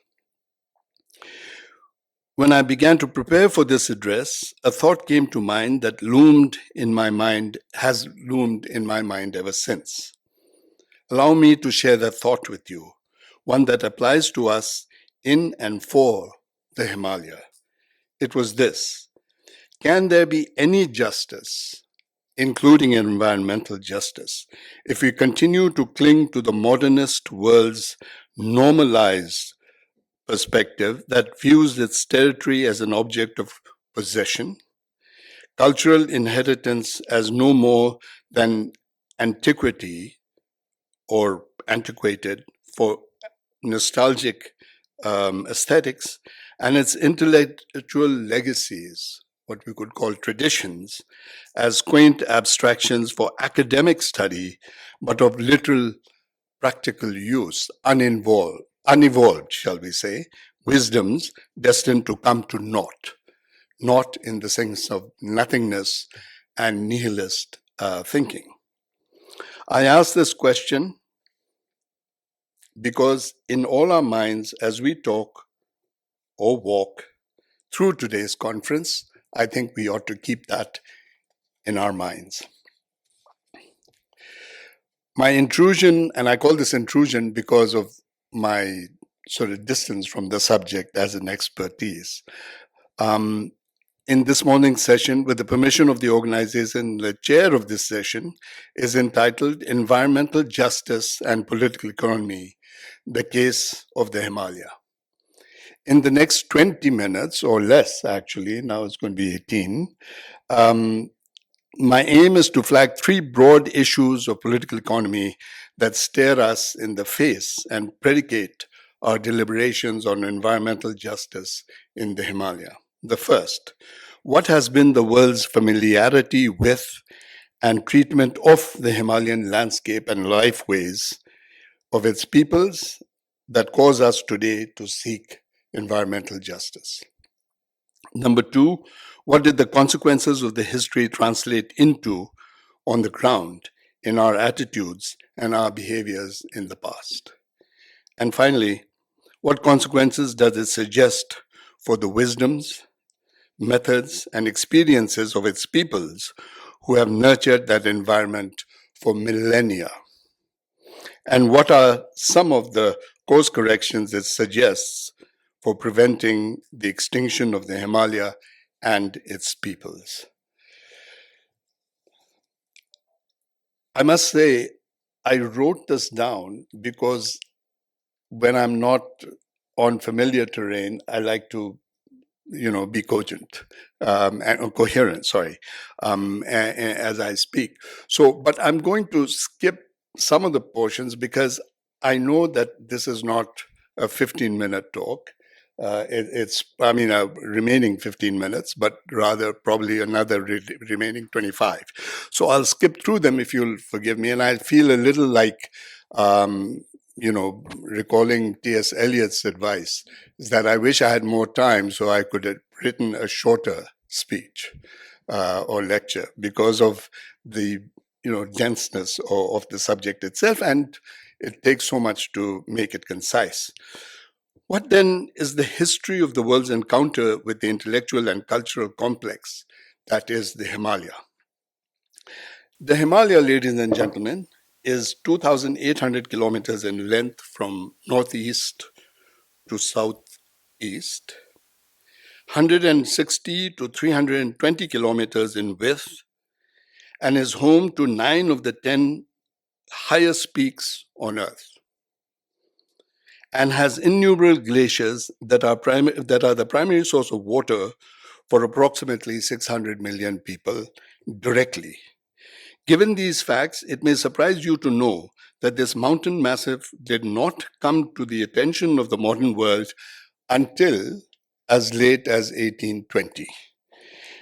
When I began to prepare for this address, a thought came to mind that has loomed in my mind ever since. Allow me to share that thought with you, one that applies to us in and for the Himalaya. It was this: can there be any justice, including environmental justice, if we continue to cling to the modernist world's normalized perspective that views its territory as an object of possession, cultural inheritance as no more than antiquity or antiquated for nostalgic aesthetics, and its intellectual legacies, what we could call traditions, as quaint abstractions for academic study, but of literal practical use, unevolved, shall we say, wisdoms destined to come to naught, not in the sense of nothingness and nihilist thinking. I ask this question because in all our minds, as we talk or walk through today's conference, I think we ought to keep that in our minds. My intrusion, and I call this intrusion because of my sort of distance from the subject as an expertise. In this morning's session, with the permission of the organization, the chair of this session is entitled Environmental Justice and Political Economy, the Case of the Himalaya. In the next 20 minutes, or less actually, now it's going to be 18, my aim is to flag 3 broad issues of political economy that stare us in the face and predicate our deliberations on environmental justice in the Himalaya. The first, what has been the world's familiarity with and treatment of the Himalayan landscape and lifeways of its peoples that cause us today to seek environmental justice? Number 2, what did the consequences of the history translate into on the ground in our attitudes and our behaviors in the past? And finally, what consequences does it suggest for the wisdoms, methods, and experiences of its peoples who have nurtured that environment for millennia? And what are some of the course corrections it suggests for preventing the extinction of the Himalaya and its peoples? I must say, I wrote this down because when I'm not on familiar terrain, I like to, be cogent and coherent, as I speak. So, but I'm going to skip some of the portions because I know that this is not a 15-minute talk. It's a remaining 15 minutes, but rather probably another remaining 25. So I'll skip through them if you'll forgive me. And I feel a little like recalling T.S. Eliot's advice, is that I wish I had more time so I could have written a shorter speech or lecture because of the denseness of the subject itself, and it takes so much to make it concise. What then is the history of the world's encounter with the intellectual and cultural complex that is the Himalaya? The Himalaya, ladies and gentlemen, is 2,800 kilometers in length from northeast to southeast, 160 to 320 kilometers in width, and is home to 9 of the 10 highest peaks on Earth, and has innumerable glaciers that are the primary source of water for approximately 600 million people directly. Given these facts, it may surprise you to know that this mountain massif did not come to the attention of the modern world until as late as 1820.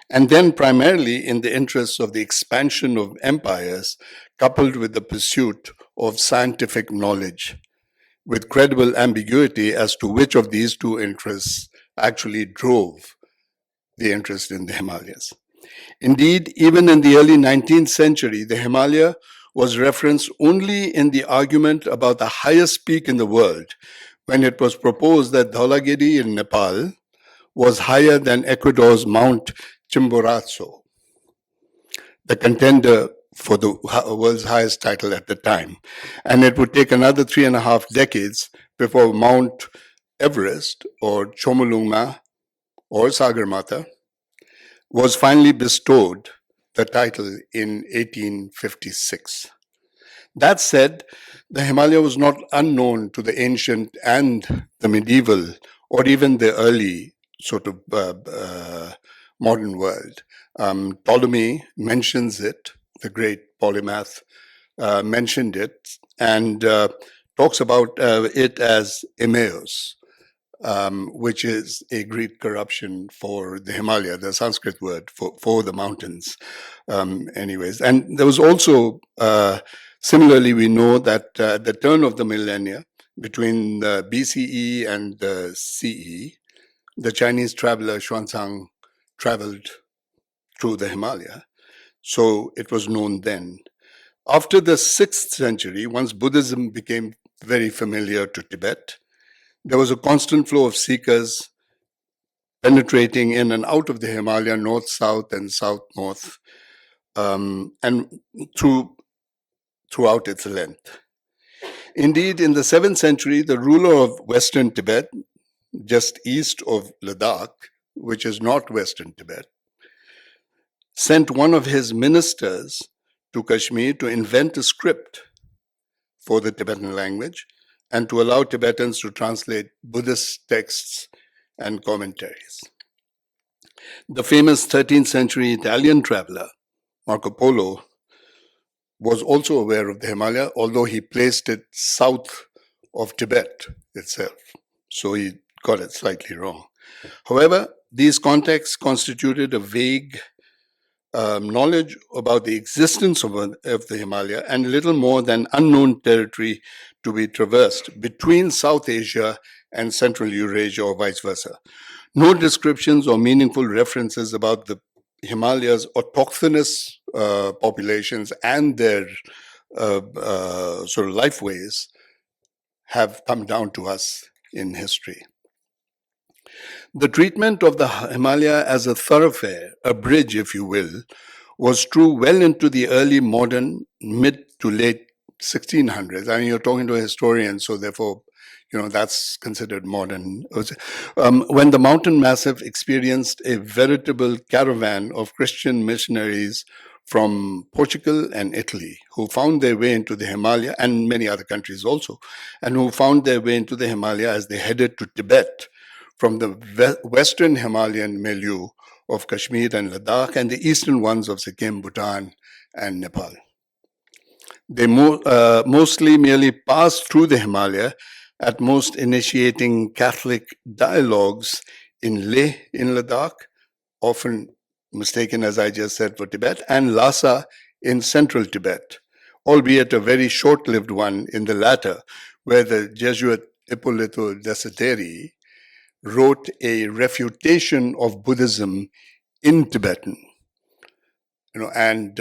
And then primarily in the interests of the expansion of empires, coupled with the pursuit of scientific knowledge, with credible ambiguity as to which of these two interests actually drove the interest in the Himalayas. Indeed, even in the early 19th century, the Himalaya was referenced only in the argument about the highest peak in the world, when it was proposed that Dhaulagiri in Nepal was higher than Ecuador's Mount Chimborazo, the contender for the world's highest title at the time. And it would take another 3.5 decades before Mount Everest, or Chomolungma, or Sagarmatha, was finally bestowed the title in 1856. That said, the Himalaya was not unknown to the ancient and the medieval, or even the early sort of modern world. Ptolemy mentions it, the great polymath mentioned it, and talks about it as Imaeus, which is a Greek corruption for the Himalaya, the Sanskrit word for the mountains. Anyways, and there was also, similarly, we know that at the turn of the millennia, between the BCE and the CE, the Chinese traveler Xuanzang traveled through the Himalaya. So it was known then. After the 6th century, once Buddhism became very familiar to Tibet, there was a constant flow of seekers penetrating in and out of the Himalaya, north-south and south-north, and throughout its length. Indeed, in the 7th century, the ruler of Western Tibet, just east of Ladakh, which is not Western Tibet, sent one of his ministers to Kashmir to invent a script for the Tibetan language and to allow Tibetans to translate Buddhist texts and commentaries. The famous 13th century Italian traveler, Marco Polo, was also aware of the Himalaya, although he placed it south of Tibet itself. So he got it slightly wrong. However, these contexts constituted a vague knowledge about the existence of the Himalaya and little more than unknown territory to be traversed between South Asia and Central Eurasia or vice versa. No descriptions or meaningful references about the Himalayas' autochthonous populations and their sort of lifeways have come down to us in history. The treatment of the Himalaya as a thoroughfare, a bridge, if you will, was true well into the early modern, mid to late 1600s. I mean, you're talking to a historian, so therefore, that's considered modern. When the mountain massif experienced a veritable caravan of Christian missionaries from Portugal and Italy, who found their way into the Himalaya, and many other countries also, and who found their way into the Himalaya as they headed to Tibet from the western Himalayan milieu of Kashmir and Ladakh and the eastern ones of Sikkim, Bhutan, and Nepal. They mostly merely passed through the Himalaya, at most initiating Catholic dialogues in Leh in Ladakh, often mistaken, as I just said, for Tibet, and Lhasa in central Tibet, albeit a very short-lived one in the latter, where the Jesuit Ippolito Desideri wrote a refutation of Buddhism in Tibetan, and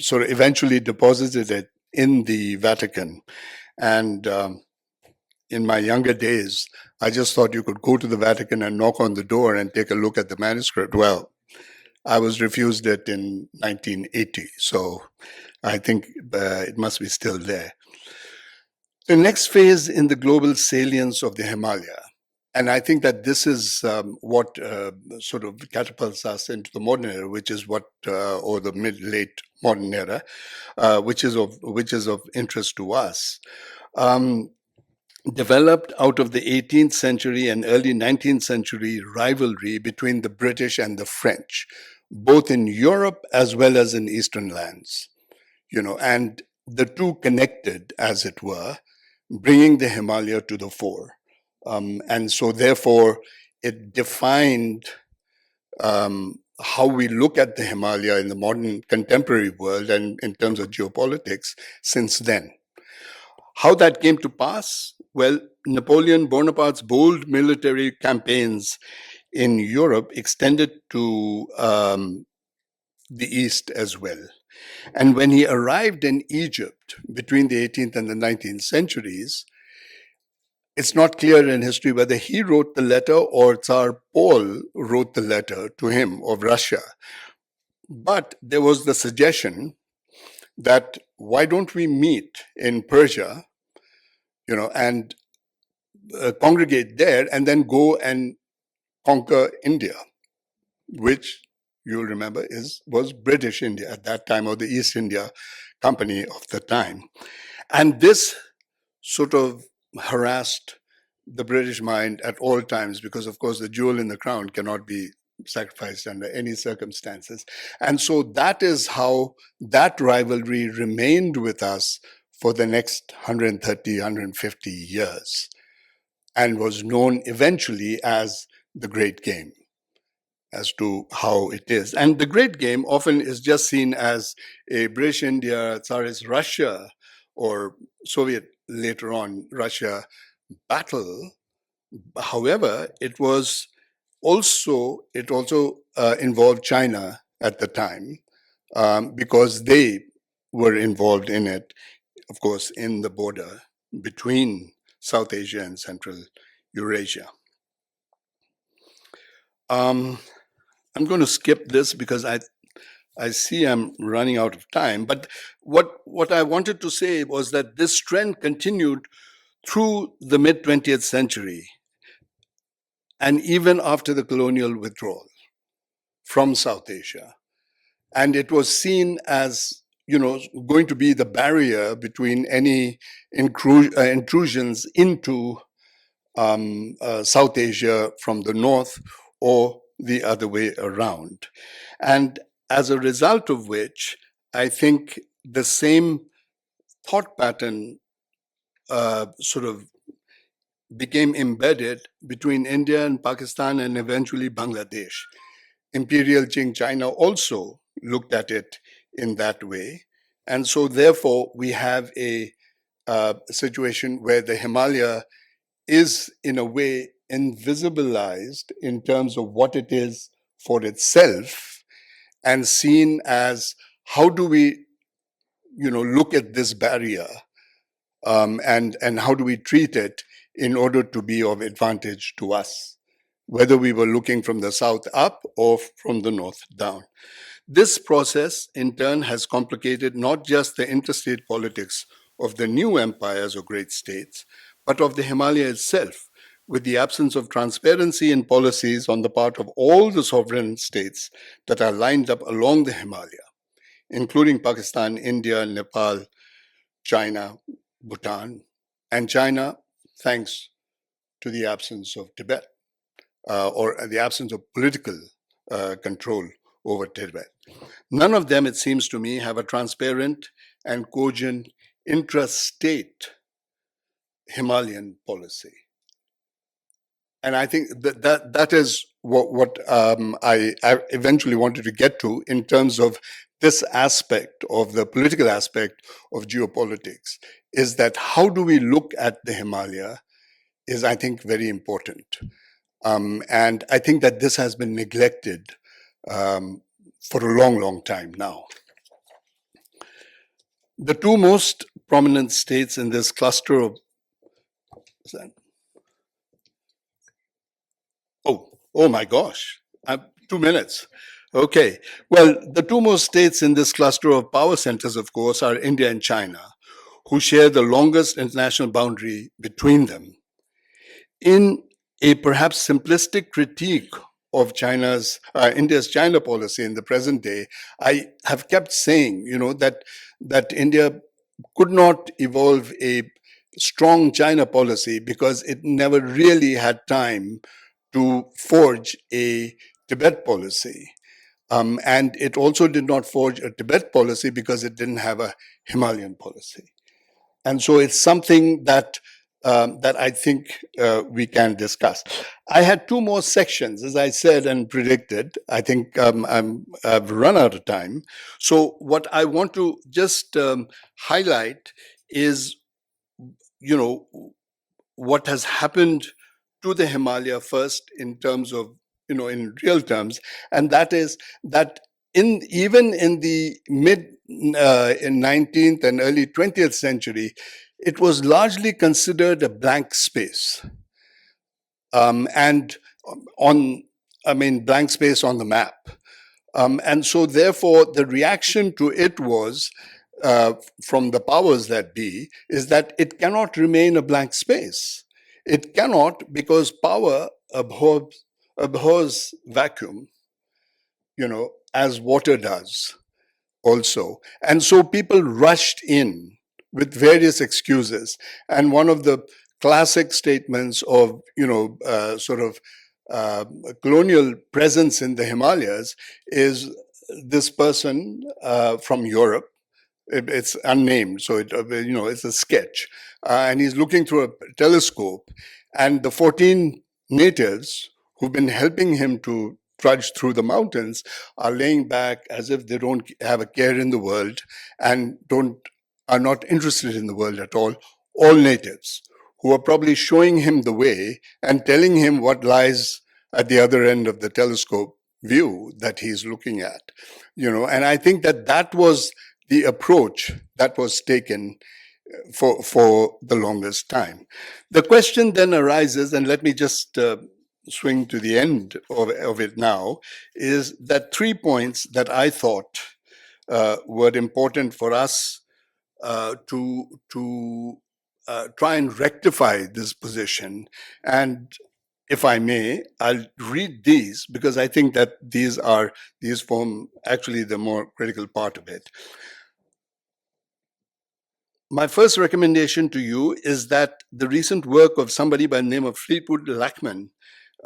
sort of eventually deposited it in the Vatican. And in my younger days, I just thought you could go to the Vatican and knock on the door and take a look at the manuscript. Well, I was refused it in 1980, so I think it must be still there. The next phase in the global salience of the Himalaya, and I think that this is what sort of catapults us into the modern era, which is what, or the mid-late modern era, which is of interest to us. Developed out of the 18th century and early 19th century rivalry between the British and the French, both in Europe as well as in Eastern lands, and the two connected, as it were, bringing the Himalaya to the fore. And so therefore, it defined how we look at the Himalaya in the modern contemporary world and in terms of geopolitics since then. How that came to pass? Well, Napoleon Bonaparte's bold military campaigns in Europe extended to the East as well. And when he arrived in Egypt between the 18th and the 19th centuries, it's not clear in history whether he wrote the letter or Tsar Paul wrote the letter to him of Russia. But there was the suggestion that why don't we meet in Persia, and congregate there and then go and conquer India, which you'll remember was British India at that time, or the East India Company of the time. And this sort of harassed the British mind at all times because, of course, the jewel in the crown cannot be sacrificed under any circumstances. And so that is how that rivalry remained with us for the next 130, 150 years and was known eventually as the Great Game, as to how it is. And the Great Game often is just seen as a British India, Tsarist Russia, or Soviet later on Russia battle. However, it also involved China at the time, because they were involved in it, of course, in the border between South Asia and Central Eurasia. I'm going to skip this because I see I'm running out of time. But what I wanted to say was that this trend continued through the mid-20th century and even after the colonial withdrawal from South Asia. And it was seen as, going to be the barrier between any intrusions into South Asia from the north or the other way around. And as a result of which, I think the same thought pattern sort of became embedded between India and Pakistan and eventually Bangladesh. Imperial Qing China also looked at it in that way. And so therefore, we have a situation where the Himalaya is in a way invisibilized in terms of what it is for itself and seen as how do we, look at this barrier and how do we treat it in order to be of advantage to us, whether we were looking from the south up or from the north down. This process, in turn, has complicated not just the interstate politics of the new empires or great states, but of the Himalaya itself, with the absence of transparency in policies on the part of all the sovereign states that are lined up along the Himalaya, including Pakistan, India, Nepal, China, Bhutan, and China, thanks to the absence of Tibet, or the absence of political control over Tibet. None of them, it seems to me, have a transparent and cogent intrastate Himalayan policy. And I think that is what I eventually wanted to get to in terms of this aspect of the political aspect of geopolitics is that how do we look at the Himalaya is, I think, very important. And I think that this has been neglected for a long, long time now. The two most prominent states in this cluster of... Oh my gosh, 2 minutes. Okay, well, the two most states in this cluster of power centers, of course, are India and China, who share the longest international boundary between them. In a perhaps simplistic critique of India's China policy in the present day, I have kept saying, that India could not evolve a strong China policy because it never really had time to forge a Tibet policy. And it also did not forge a Tibet policy because it didn't have a Himalayan policy. And so it's something that I think we can discuss. I had two more sections, as I said and predicted. I think I've run out of time. So what I want to just highlight is, what has happened to the Himalaya first in terms of, in real terms, and that is that even in the mid in 19th and early 20th century, it was largely considered a blank space, blank space on the map. And so therefore the reaction to it was, from the powers that be, is that it cannot remain a blank space. It cannot, because power abhors vacuum, as water does also. And so people rushed in with various excuses. And one of the classic statements of, colonial presence in the Himalayas is this person from Europe. It's unnamed, so it's a sketch. And he's looking through a telescope, and the 14 natives who've been helping him to trudge through the mountains are laying back as if they don't have a care in the world and are not interested in the world at all. All natives who are probably showing him the way and telling him what lies at the other end of the telescope view that he's looking at. And I think that was the approach that was taken for the longest time. The question then arises, and let me just swing to the end of it now, is that 3 points that I thought were important for us to try and rectify this position. And if I may, I'll read these because I think that these form actually the more critical part of it. My first recommendation to you is that the recent work of somebody by the name of Fleetwood Lachman,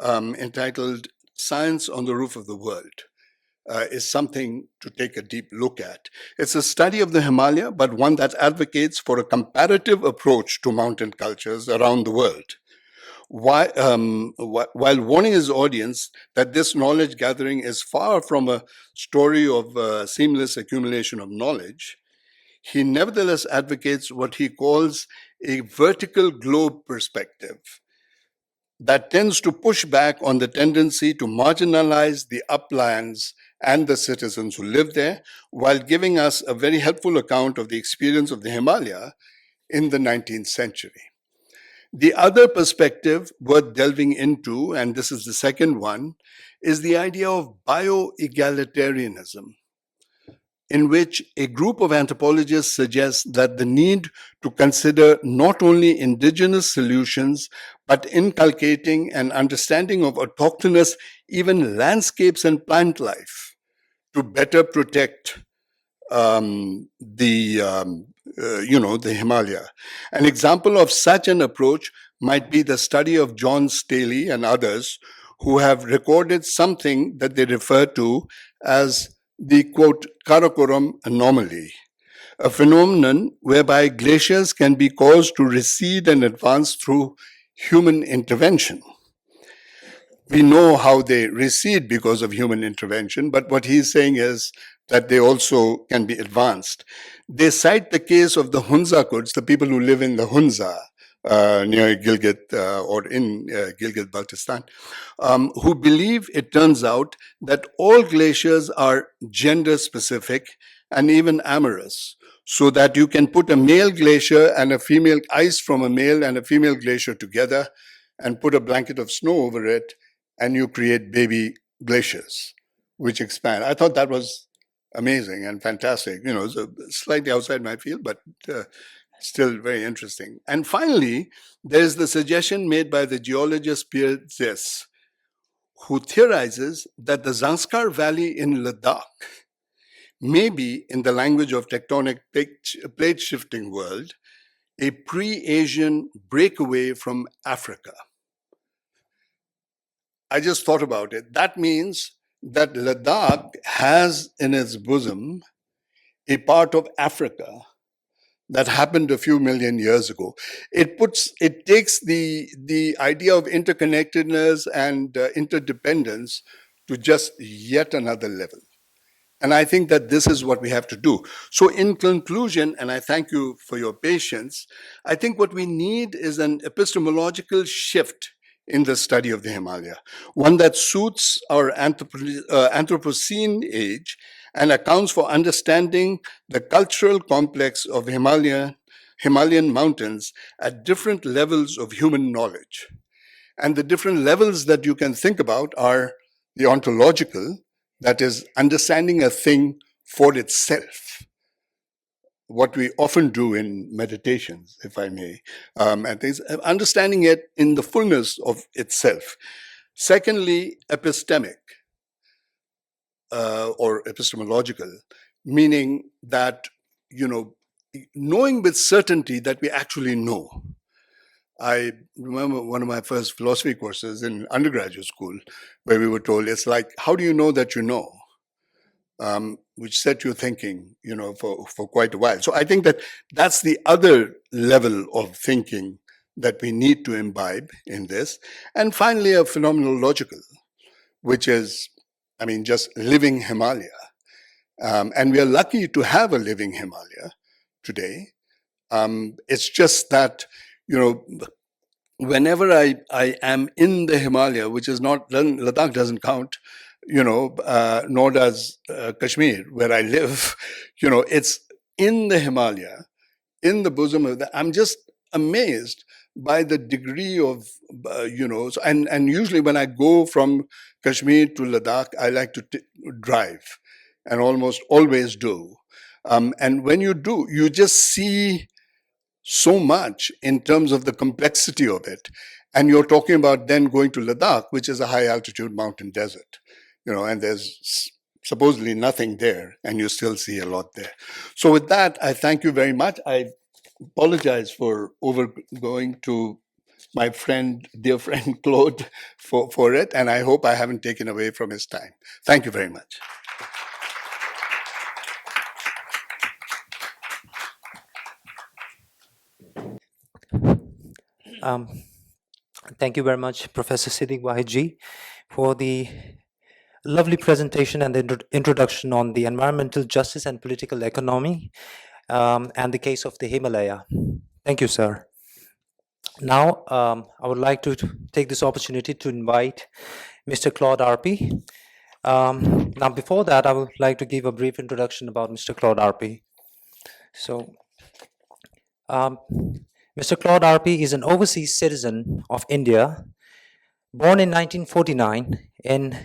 entitled Science on the Roof of the World, is something to take a deep look at. It's a study of the Himalaya, but one that advocates for a comparative approach to mountain cultures around the world, while warning his audience that this knowledge gathering is far from a story of seamless accumulation of knowledge. He nevertheless advocates what he calls a vertical globe perspective that tends to push back on the tendency to marginalize the uplands and the citizens who live there, while giving us a very helpful account of the experience of the Himalaya in the 19th century. The other perspective worth delving into, and this is the second one, is the idea of bio-egalitarianism, in which a group of anthropologists suggests that the need to consider not only indigenous solutions, but inculcating an understanding of autochthonous, even landscapes and plant life to better protect the Himalaya. An example of such an approach might be the study of John Staley and others who have recorded something that they refer to as the, quote, Karakoram anomaly, a phenomenon whereby glaciers can be caused to recede and advance through human intervention. we know how they recede because of human intervention, but what he's saying is that they also can be advanced. They cite the case of the Hunza Kurds, the people who live in the Hunza, near Gilgit or in Gilgit-Baltistan, who believe, it turns out, that all glaciers are gender specific and even amorous, so that you can put a male glacier and a female ice from a male and a female glacier together and put a blanket of snow over it, and you create baby glaciers which expand. I thought that was amazing and fantastic. You know, so slightly outside my field, but still very interesting. And finally, there's the suggestion made by the geologist Pierre Zes, who theorizes that the Zanskar Valley in Ladakh may be, in the language of tectonic plate shifting world, a pre-Asian breakaway from Africa. I just thought about it. That means that Ladakh has in its bosom a part of Africa that happened a few million years ago. It takes the idea of interconnectedness and interdependence to just yet another level. And I think that this is what we have to do. So in conclusion, and I thank you for your patience, I think what we need is an epistemological shift in the study of the Himalaya, one that suits our Anthropocene age and accounts for understanding the cultural complex of Himalayan mountains at different levels of human knowledge. And the different levels that you can think about are the ontological, that is, understanding a thing for itself, what we often do in meditations, if I may, and things, understanding it in the fullness of itself. Secondly, epistemic or epistemological, meaning that, you know, knowing with certainty that we actually know. I remember one of my first philosophy courses in undergraduate school where we were told, it's like, how do you know that you know? Which set you thinking, you know, for quite a while. So I think that that's the other level of thinking that we need to imbibe in this. And finally, a phenomenological, which is, I mean, just living Himalaya. And we are lucky to have a living Himalaya today. It's just that, you know, whenever I am in the Himalaya, which is not, Ladakh doesn't count, you know, nor does Kashmir, where I live, you know, it's in the Himalaya, in the bosom of the, I'm just amazed by the degree of, you know, and usually when I go from Kashmir to Ladakh, I like to drive, and almost always do. And when you do, you just see so much in terms of the complexity of it. And you're talking about then going to Ladakh, which is a high altitude mountain desert, you know, and there's supposedly nothing there, and you still see a lot there. So with that, I thank you very much. I apologize for overgoing to my friend, dear friend Claude for it, and I hope I haven't taken away from his time. Thank you very much. Thank you very much, Professor Siddiq Wahid, for the lovely presentation and the introduction on the environmental justice and political economy and the case of the Himalaya. Thank you, sir. Now, I would like to take this opportunity to invite Mr. Claude Arpi. Now, before that, I would like to give a brief introduction about Mr. Claude Arpi. So, Mr. Claude Arpi is an overseas citizen of India, born in 1949 in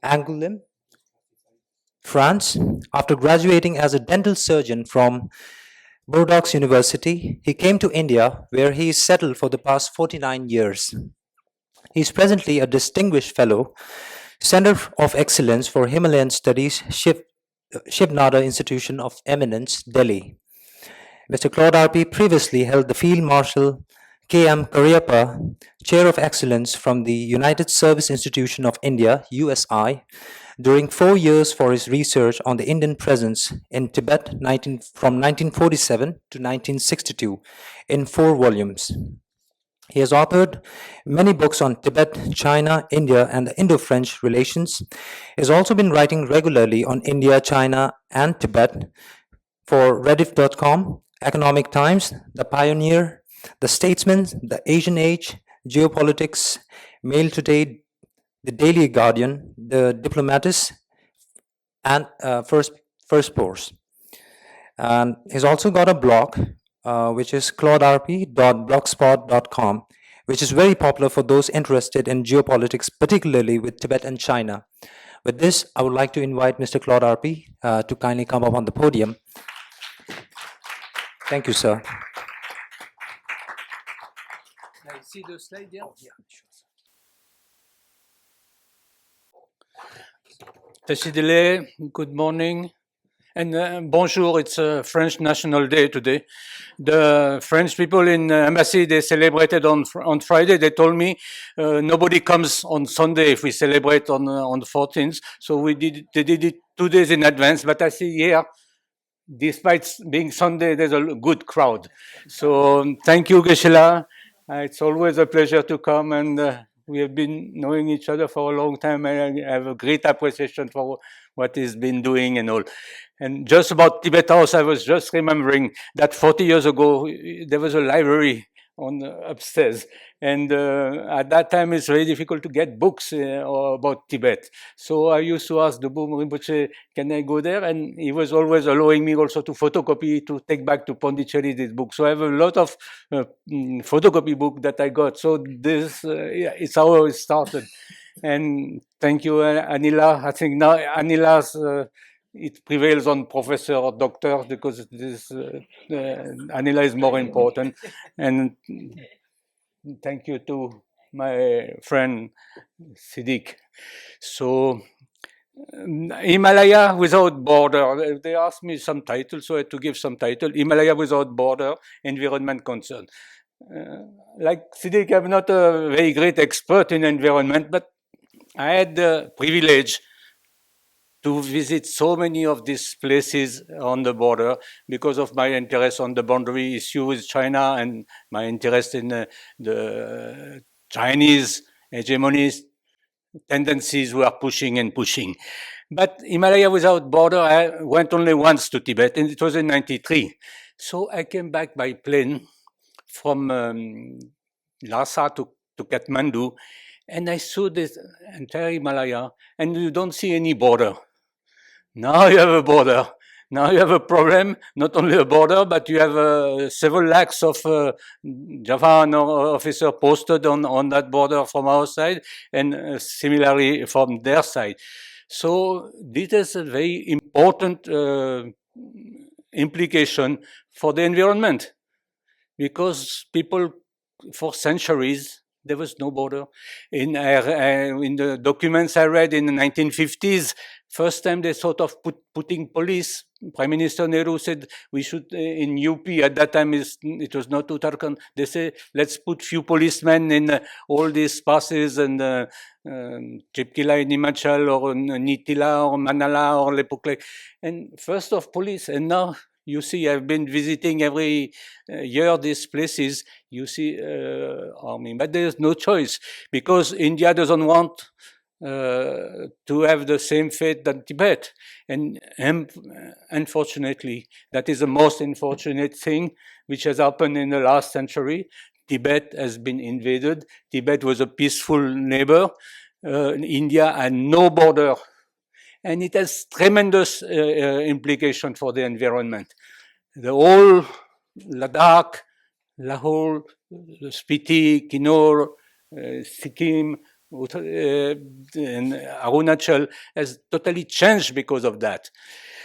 Angoulême, France. After graduating as a dental surgeon from Bordeaux University, he came to India, where he is settled for the past 49 years. He is presently a distinguished fellow, Center of Excellence for Himalayan Studies, Shiv Nadar Institution of Eminence, Delhi. Mr. Claude Arpi previously held the Field Marshal K.M. Cariappa Chair of Excellence from the United Service Institution of India, USI, during 4 years for his research on the Indian presence in Tibet from 1947 to 1962 in 4 volumes. He has authored many books on Tibet, China, India, and the Indo-French relations. He has also been writing regularly on India, China, and Tibet for Rediff.com, Economic Times, The Pioneer, The Statesman, The Asian Age, Geopolitics, Mail Today, The Daily Guardian, The Diplomatist, and First Post. And he's also got a blog, which is claudearpi.blogspot.com, which is very popular for those interested in geopolitics, particularly with Tibet and China. With this, I would like to invite Mr. Claude Arpi to kindly come up on the podium. Thank you, sir. Can I see the slide? Yeah. Sure. Good morning. And bonjour, it's a French National Day today. The French people in embassy, they celebrated on Friday. They told me nobody comes on Sunday if we celebrate on the 14th. So they did it 2 days in advance. But I see here, despite being Sunday, there's a good crowd. So thank you, Geshe. It's always a pleasure to come, and we have been knowing each other for a long time. I have a great appreciation for what he's been doing and all. And just about Tibet House, I was just remembering that 40 years ago, there was a library on upstairs. And at that time, it's very difficult to get books about Tibet. So I used to ask the Boom Rinpoche, can I go there? And he was always allowing me also to photocopy, to take back to Pondicherry this book. So I have a lot of photocopy book that I got. So this is how it started. And thank you, Anila. I think now Anila's it prevails on professor or doctor because this Anila is more important. And thank you to my friend Siddiq. So Himalaya without border. They asked me some title, so I had to give some title. Himalaya without border, environment concern. Like Siddiq, I'm not a very great expert in environment, but I had the privilege to visit so many of these places on the border because of my interest on the boundary issue with China and my interest in the Chinese hegemonies tendencies were pushing and pushing. But Himalaya without border, I went only once to Tibet, and it was in 93. So I came back by plane from Lhasa to Kathmandu, and I saw this entire Himalaya, and you don't see any border. Now you have a border. Now you have a problem, not only a border, but you have several lakhs of Javan officers posted on that border from our side, and similarly from their side. So this is a very important implication for the environment, because people, for centuries, there was no border. In the documents I read in the 1950s, first time they thought of putting police. Prime Minister Nehru said we should, in UP, at that time it was not Uttarakhand, they say let's put few policemen in all these passes, and Chipkila in Himachal, or Nitila, or Manala, or Lepukle, and first of police. And now you see, I've been visiting every year these places, you see army. But there's no choice, because India doesn't want to have the same fate than Tibet. And unfortunately, that is the most unfortunate thing which has happened in the last century. Tibet has been invaded. Tibet was a peaceful neighbor. India had no border. And it has tremendous implication for the environment. The whole Ladakh, Lahore, Spiti, Kinnaur, Sikkim, and Arunachal has totally changed because of that.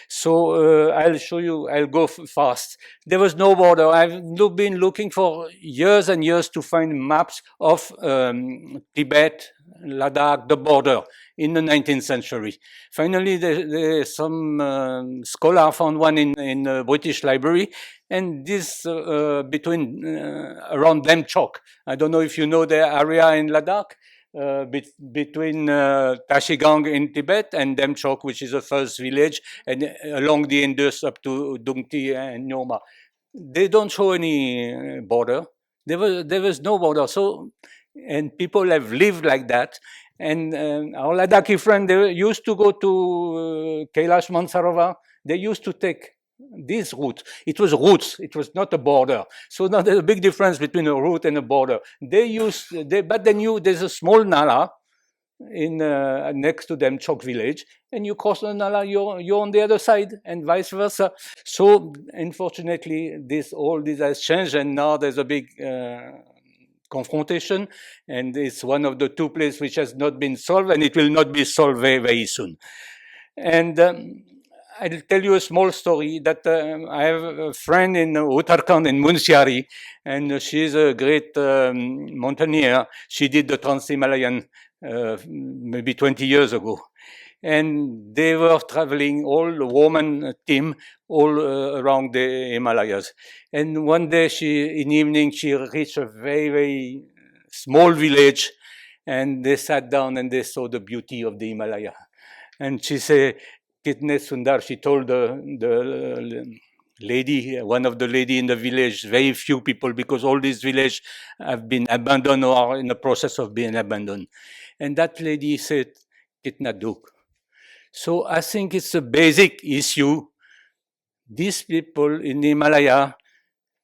So I'll show you, I'll go fast. There was no border. I've been looking for years and years to find maps of Tibet, Ladakh, the border in the 19th century. Finally, some scholar found one in the British Library, and this between around Damchok. I don't know if you know the area in Ladakh. Between Tashigang in Tibet and Damchok, which is the first village, and along the Indus up to Dungti and Nyoma. They don't show any border. There was no border. So, and people have lived like that. And our Ladakhi friend, they used to go to Kailash Mansarovar. They used to take this route. It was routes. It was not a border. So now there's a big difference between a route and a border. But they knew there's a small Nala in next to them, Chok village, and you cross the Nala, you're on the other side, and vice versa. So unfortunately, all this has changed, and now there's a big confrontation, and it's one of the two places which has not been solved, and it will not be solved very, very soon. And I'll tell you a small story that I have a friend in Uttarakhand in Munsiari, and she's a great mountaineer. She did the Trans-Himalayan maybe 20 years ago. And they were traveling, all the woman team, all around the Himalayas. And one day, in evening, she reached a very, very small village, and they sat down and they saw the beauty of the Himalaya. And she said, Kitne Sundar, she told the lady, one of the lady in the village, very few people, because all these villages have been abandoned or are in the process of being abandoned. And that lady said, Kitna Duk. So I think it's a basic issue. These people in the Himalaya,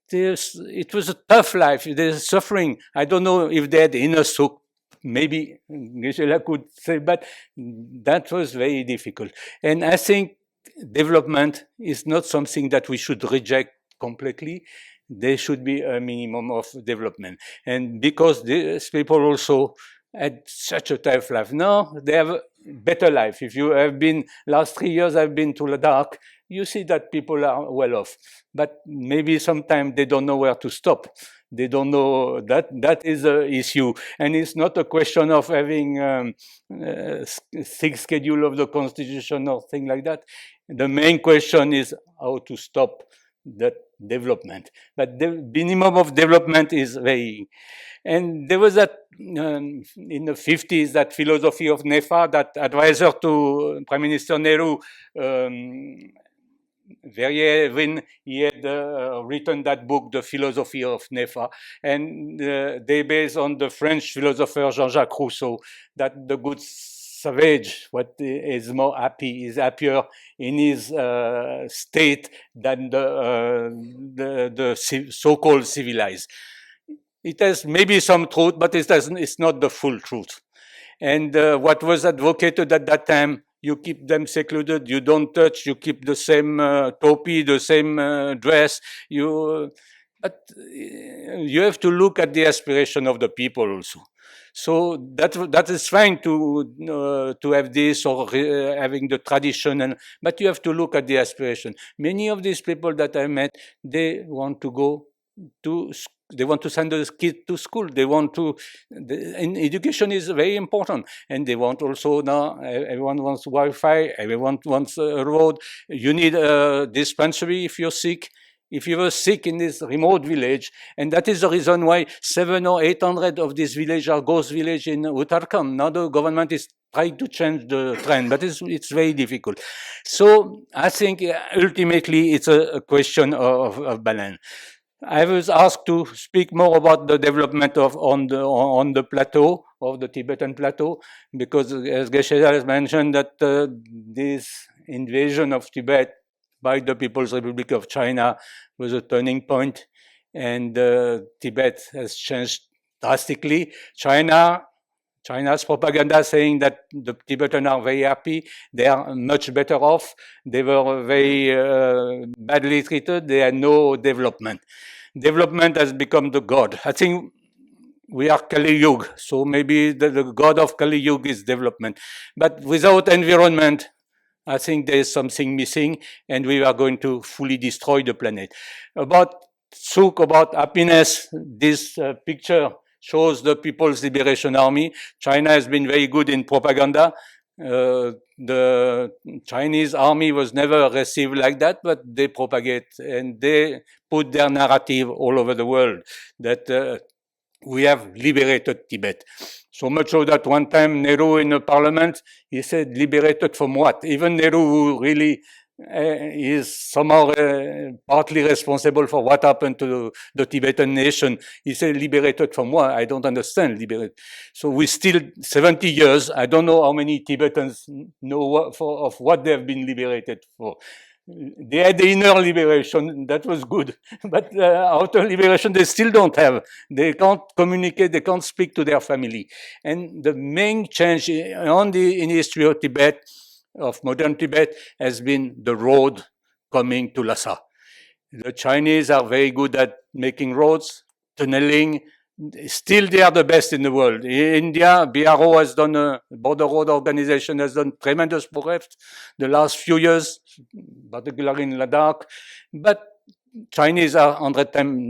it was a tough life. They're suffering. I don't know if they had inner sukh. Maybe Geshe could say, but that was very difficult. And I think development is not something that we should reject completely. There should be a minimum of development. And because these people also had such a tough life. Now they have a better life. If you have been, last 3 years I've been to Ladakh, you see that people are well off. But maybe sometimes they don't know where to stop. They don't know that is an issue. And it's not a question of having sixth schedule of the constitution or thing like that. The main question is how to stop that development. But the minimum of development is very... And there was that, in the 50s, that philosophy of Nefa, that advisor to Prime Minister Nehru, Verrier, he had written that book, The Philosophy of Nefa, and they based on the French philosopher Jean-Jacques Rousseau, that the good savage, what is more happy, is happier in his state than the so-called civilized. It has maybe some truth, but it's not the full truth. And what was advocated at that time, you keep them secluded, you don't touch, you keep the same topi, the same dress. But you have to look at the aspiration of the people also. So that is fine to have this or having the tradition, but you have to look at the aspiration. Many of these people that I met, they want to go to school. They want to send their kids to school. They want to, and education is very important. And they want also now, everyone wants Wi-Fi, everyone wants a road. You need a dispensary if you're sick. If you were sick in this remote village, and that is the reason why 700 or 800 of these villages are ghost villages in Uttarakhand. Now the government is trying to change the trend, but it's very difficult. So I think ultimately it's a question of balance. I was asked to speak more about the development on the plateau, of the Tibetan plateau, because as Geshe has mentioned that this invasion of Tibet by the People's Republic of China was a turning point, and Tibet has changed drastically. China's propaganda saying that the Tibetans are very happy, they are much better off, they were very badly treated, they had no development. Development has become the god. I think we are Kali Yuga, so maybe the god of Kali Yuga is development. But without environment, I think there is something missing, and we are going to fully destroy the planet. About Sukh, about happiness, this picture shows the People's Liberation Army. China has been very good in propaganda. The Chinese army was never received like that, but they propagate and they put their narrative all over the world that we have liberated Tibet. So much so that one time Nehru in the parliament, he said, liberated from what? Even Nehru, who really is somehow partly responsible for what happened to the Tibetan nation. He said liberated from what? I don't understand. Liberated. So we still 70 years. I don't know how many Tibetans know of what they have been liberated for. They had the inner liberation, that was good. But outer liberation, they still don't have. They can't communicate, they can't speak to their family. And the main change in the history of Tibet, of modern Tibet, has been the road coming to Lhasa. The Chinese are very good at making roads, tunneling. Still, they are the best in the world. In India, BRO has done, Border Road Organization has done tremendous progress the last few years, particularly in Ladakh. But Chinese are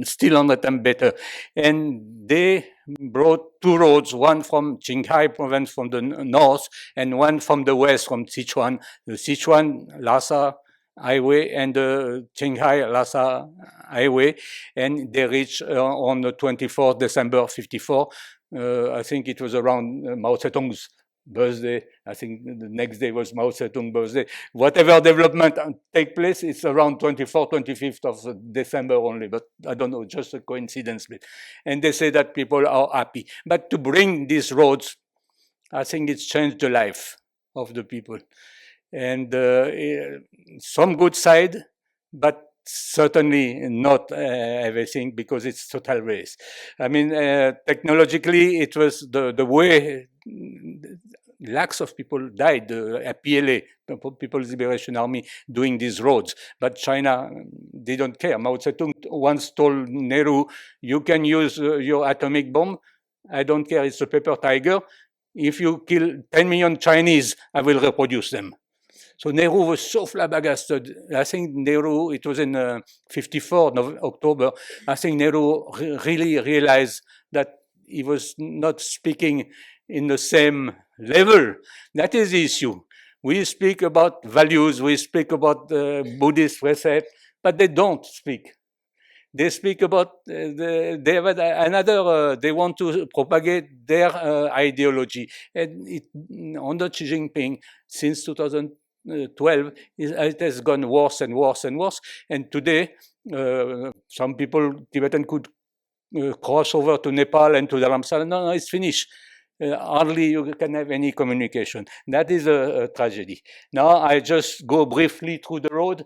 still 100 times better. And they brought two roads, one from Qinghai province from the north and one from the west from Sichuan. The Sichuan-Lhasa highway and the Qinghai-Lhasa highway. And they reached on the 24th December 54. I think it was around Mao Zedong's birthday. I think the next day was Mao Zedong's birthday. Whatever development take place, it's around 24th, 25th of December only, but I don't know, just a coincidence. And they say that people are happy. But to bring these roads, I think it's changed the life of the people. And some good side, but certainly not everything, because it's total race. I mean, technologically, it was the way lakhs of people died, PLA, People's Liberation Army, doing these roads. But China, they don't care. Mao Zedong once told Nehru, you can use your atomic bomb. I don't care, it's a paper tiger. If you kill 10 million Chinese, I will reproduce them. So Nehru was so flabbergasted. I think Nehru, it was in 54, October, I think Nehru really realized that he was not speaking in the same level. That is the issue. We speak about values, we speak about Buddhist precepts, but they don't speak. They speak about, they want to propagate their ideology. And under Xi Jinping, since 2012, it has gone worse and worse and worse. And today, some people, Tibetan, could cross over to Nepal and to Dharamsala. No, it's finished. Hardly you can have any communication. That is a tragedy. Now I just go briefly through the road.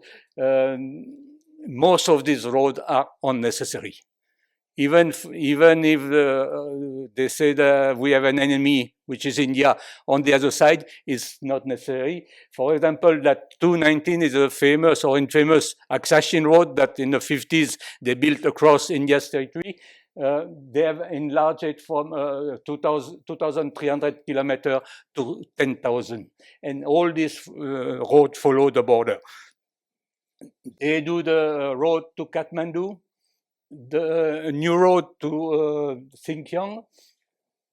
Most of these roads are unnecessary. Even if they say that we have an enemy, which is India, on the other side, it's not necessary. For example, that 219 is a famous or infamous Aksashin road that in the 50s they built across India's territory. They have enlarged it from 2,300 kilometers to 10,000. And all this road follow the border. They do the road to Kathmandu, the new road to Xinjiang,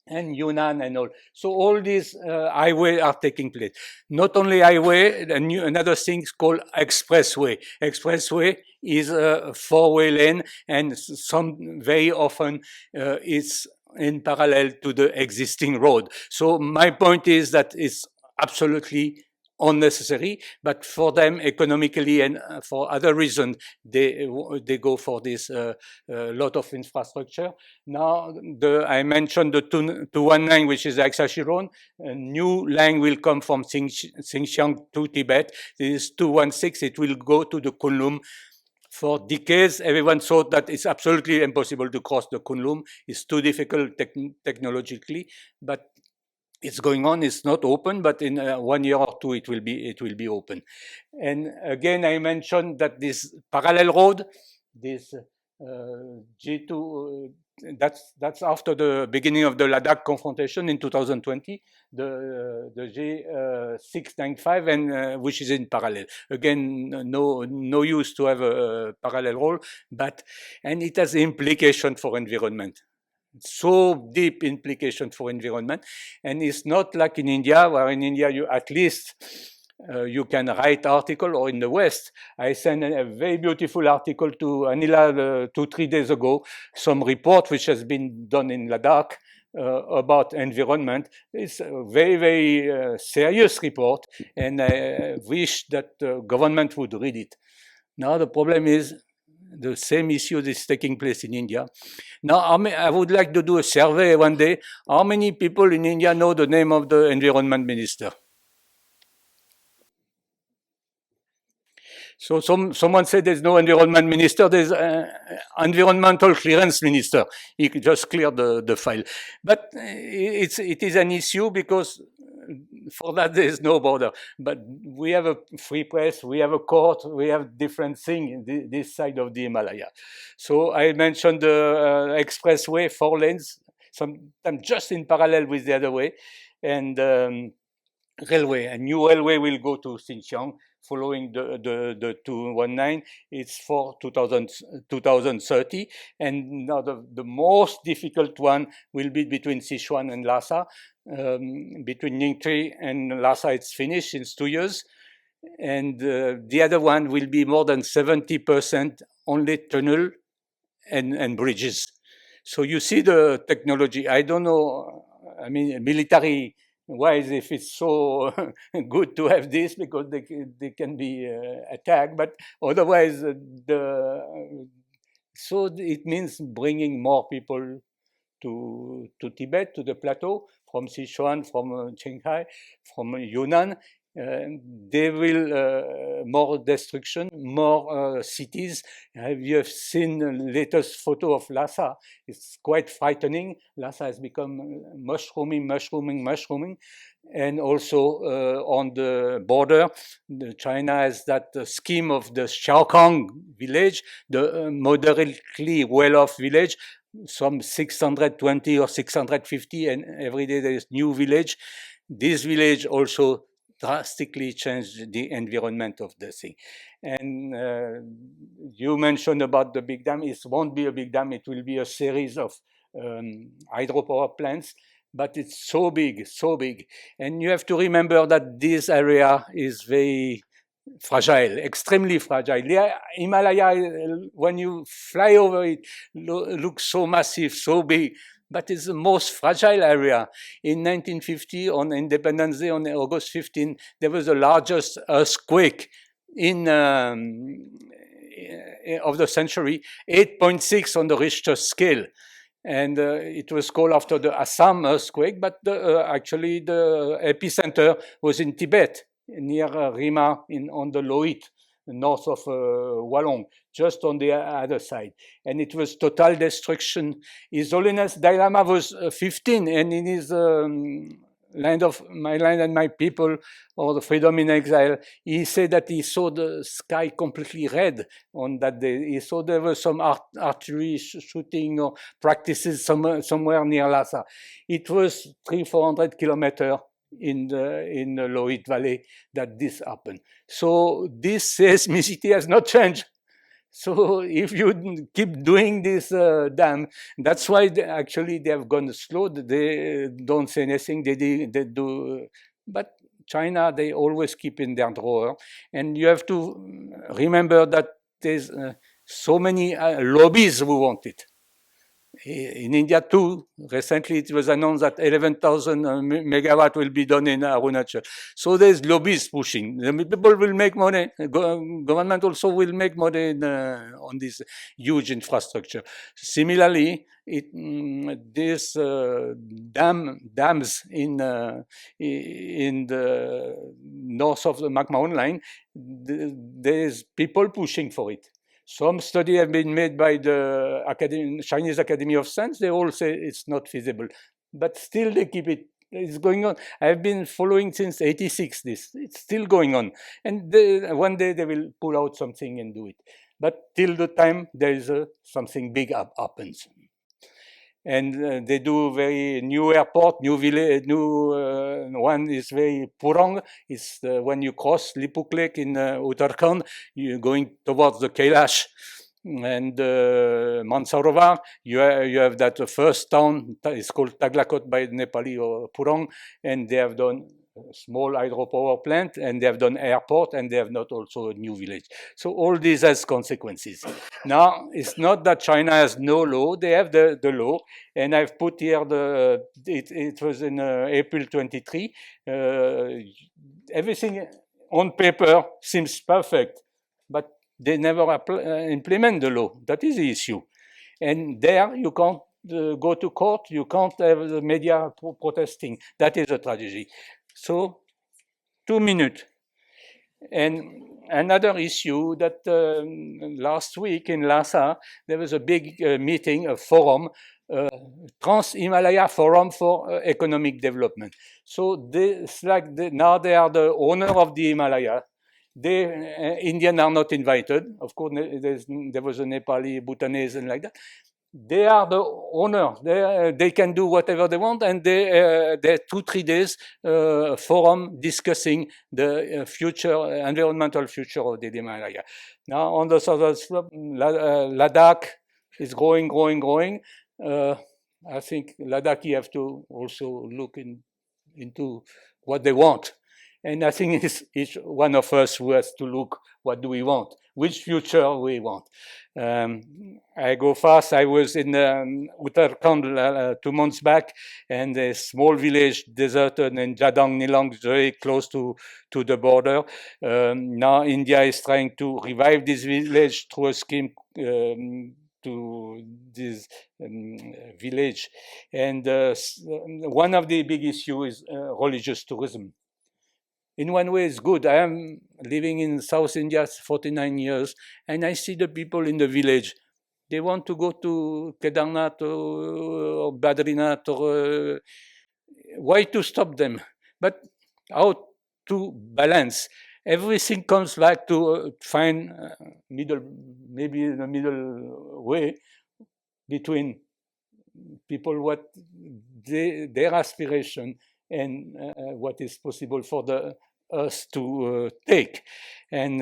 and Yunnan and all. So all these highways are taking place. Not only highway, another thing is called expressway. Expressway is a four-way lane, and very often it's in parallel to the existing road. So my point is that it's absolutely unnecessary, but for them economically and for other reasons, they go for this lot of infrastructure. Now, I mentioned the 219, which is the Aksashi Road. A new line will come from Xinjiang to Tibet. This is 216. It will go to the Kunlun. For decades, everyone thought that it's absolutely impossible to cross the Kunlun. It's too difficult technologically, but it's going on. It's not open, but in 1 year or two, it will be open. And again, I mentioned that this parallel road, this G2, that's after the beginning of the Ladakh confrontation in 2020, the G695, and which is in parallel. Again, no use to have a parallel road, and it has implication for environment. So deep implication for environment, and it's not like in India, where in India you at least you can write article, or in the West. I sent a very beautiful article to Anila 2-3 days ago, some report which has been done in Ladakh about environment. It's a very, very serious report, and I wish that the government would read it. Now the problem is the same issue is taking place in India. Now I would like to do a survey one day. How many people in India know the name of the environment minister? So someone said there's no environment minister, there's environmental clearance minister. He just cleared the file. But it is an issue because for that there's no border. But we have a free press, we have a court, we have different things this side of the Himalaya. So I mentioned the expressway, 4 lanes, sometimes just in parallel with the other way, and railway. A new railway will go to Xinjiang following the 219. It's for 2030. And now the most difficult one will be between Sichuan and Lhasa. Between Ningxi and Lhasa, it's finished in 2 years. And the other one will be more than 70% only tunnel and bridges. So you see the technology. I don't know, I mean, military wise, if it's so good to have this, because they can be attacked, but otherwise, so it means bringing more people to Tibet, to the plateau, from Sichuan, from Qinghai, from Yunnan. They will more destruction, more cities. You have seen the latest photo of Lhasa. It's quite frightening. Lhasa has become mushrooming. And also on the border, China has that scheme of the Xiaokang village, the moderately well-off village, some 620 or 650, and every day there is new village. This village also drastically changed the environment of the thing. And you mentioned about the big dam. It won't be a big dam. It will be a series of hydropower plants. But it's so big. And you have to remember that this area is very fragile, extremely fragile. The Himalaya, when you fly over it, looks so massive, so big. But it's the most fragile area. In 1950, on Independence Day, on August 15, there was the largest earthquake of the century, 8.6 on the Richter scale. And it was called after the Assam earthquake, but actually the epicenter was in Tibet, near Rima, on the Loit, north of Wallong, just on the other side. And it was total destruction. His Holiness Dalai Lama was 15, and in his Land of My Land and My People, or the Freedom in Exile, he said that he saw the sky completely red on that day. He saw there was some archery shooting or practices somewhere near Lhasa. It was 300-400 kilometers in the Loit Valley that this happened. So this seismicity has not changed. So if you keep doing this dam, that's why actually they have gone slow. They don't say anything. They do, but China, they always keep in their drawer. And you have to remember that there's so many lobbies who want it. In India too, recently it was announced that 11,000 megawatt will be done in Arunachal. So there's lobbies pushing. The people will make money. Government also will make money on this huge infrastructure. Similarly, these dams in the north of the Mountain line, there's people pushing for it. Some study have been made by the Chinese Academy of Science. They all say it's not feasible, but still they keep it. It's going on. I've been following since '86. It's still going on, and one day they will pull out something and do it. But till the time there is something big happens. And they do very new airport, new village, one is very Purong. It's when you cross Lipuk Lake in Uttarakhand, you're going towards the Kailash and Mansarovar. You have that first town, it's called Taglakot by Nepali or Purong, and they have done small hydropower plant, and they have done airport, and they have not also a new village. So all this has consequences. Now, it's not that China has no law, they have the law, and I've put here it was in April 23. Everything on paper seems perfect, but they never implement the law. That is the issue. And there you can't go to court, you can't have the media protesting. That is a tragedy. So, 2 minutes. And another issue that last week in Lhasa, there was a big meeting, a forum, Trans-Himalaya Forum for Economic Development. So now they are the owner of the Himalaya. Indians are not invited. Of course, there was a Nepali, Bhutanese, and like that. They are the owner. They can do whatever they want, and they 2-3 days forum discussing the environmental future of the Himalaya. Now on the southern slope, Ladakh is growing. I think Ladakhi have to also look into what they want. And I think it's each one of us who has to look, what do we want? Which future we want? I go fast. I was in Uttarakhand 2 months back, and a small village deserted in Jadang Nilang, very close to the border. Now India is trying to revive this village through a scheme to this village. And one of the big issues is religious tourism. In one way, it's good. I am living in South India 49 years, and I see the people in the village. They want to go to Kedarnath or Badrinath. Why to stop them? But how to balance? Everything comes back to find maybe the middle way between people, what their aspiration and what is possible for us to take. And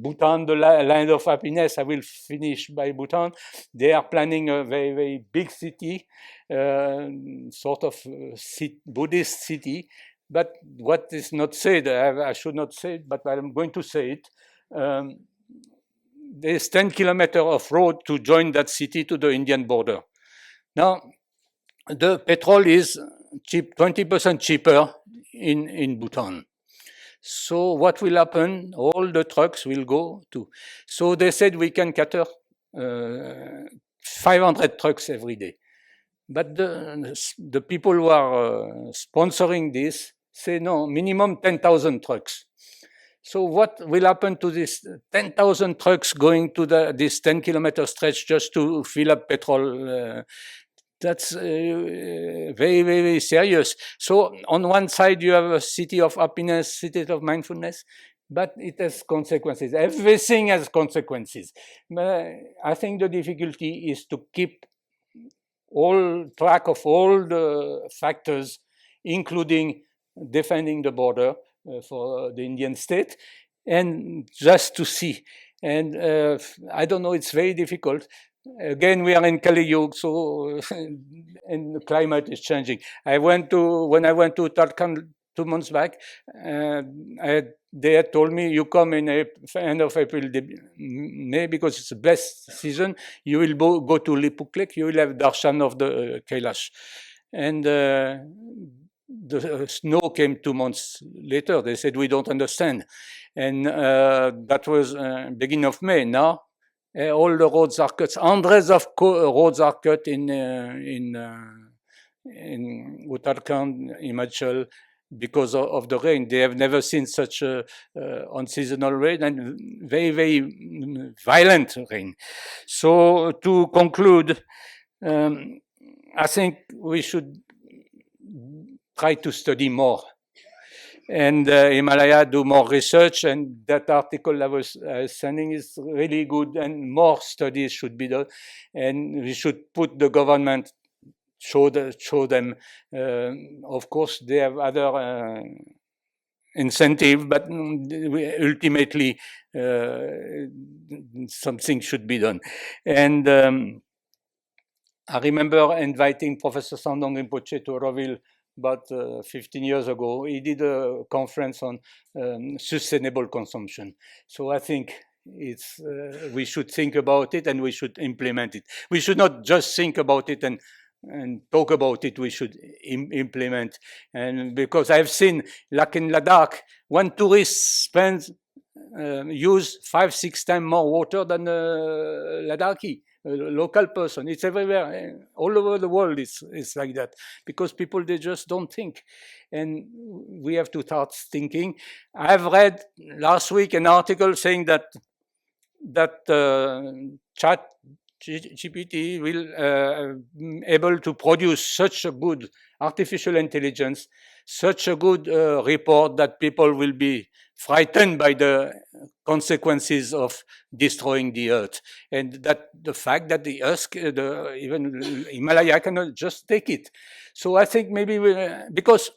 Bhutan, the land of happiness, I will finish by Bhutan. They are planning a very, very big city, sort of Buddhist city. But what is not said, I should not say it, but I'm going to say it. There's 10 kilometers of road to join that city to the Indian border. Now, the petrol is cheap, 20% cheaper in Bhutan. So what will happen? All the trucks will go to. So they said we can cater 500 trucks every day. But the people who are sponsoring this say no, minimum 10,000 trucks. So what will happen to this 10,000 trucks going to this 10-kilometer stretch just to fill up petrol? That's very, very serious. So on one side, you have a city of happiness, city of mindfulness, but it has consequences. Everything has consequences. I think the difficulty is to keep track of all the factors, including defending the border for the Indian state, and just to see. And I don't know, it's very difficult. Again, we are in Kali Yuga, so and the climate is changing. When I went to Uttarakhand 2 months back, they had told me, you come in end of April, May, because it's the best season. You will go to Lipuk, you will have darshan of the Kailash. And the snow came 2 months later. They said, we don't understand. And that was beginning of May. Now, all the roads are cut. Hundreds of roads are cut in Uttarakhand, Himachal, because of the rain. They have never seen such unseasonal rain and very, very violent rain. So to conclude, I think we should try to study more. And Himalaya do more research, and that article I was sending is really good, and more studies should be done, and we should put the government, show them. Of course, they have other incentive, but ultimately something should be done. And I remember inviting Professor Sandong Rinpoche to Roville about 15 years ago. He did a conference on sustainable consumption. So I think it's we should think about it and we should implement it. We should not just think about it and talk about it. We should implement. And because I've seen, like in Ladakh, one tourist spends use 5-6 times more water than a Ladakhi, a local person. It's everywhere, all over the world. It's like that because people, they just don't think, and we have to start thinking. I've read last week an article saying that Chat GPT will able to produce such a good artificial intelligence, such a good report that people will be frightened by the consequences of destroying the earth, and that the fact that the earth, even Himalaya cannot just take it. So I think maybe because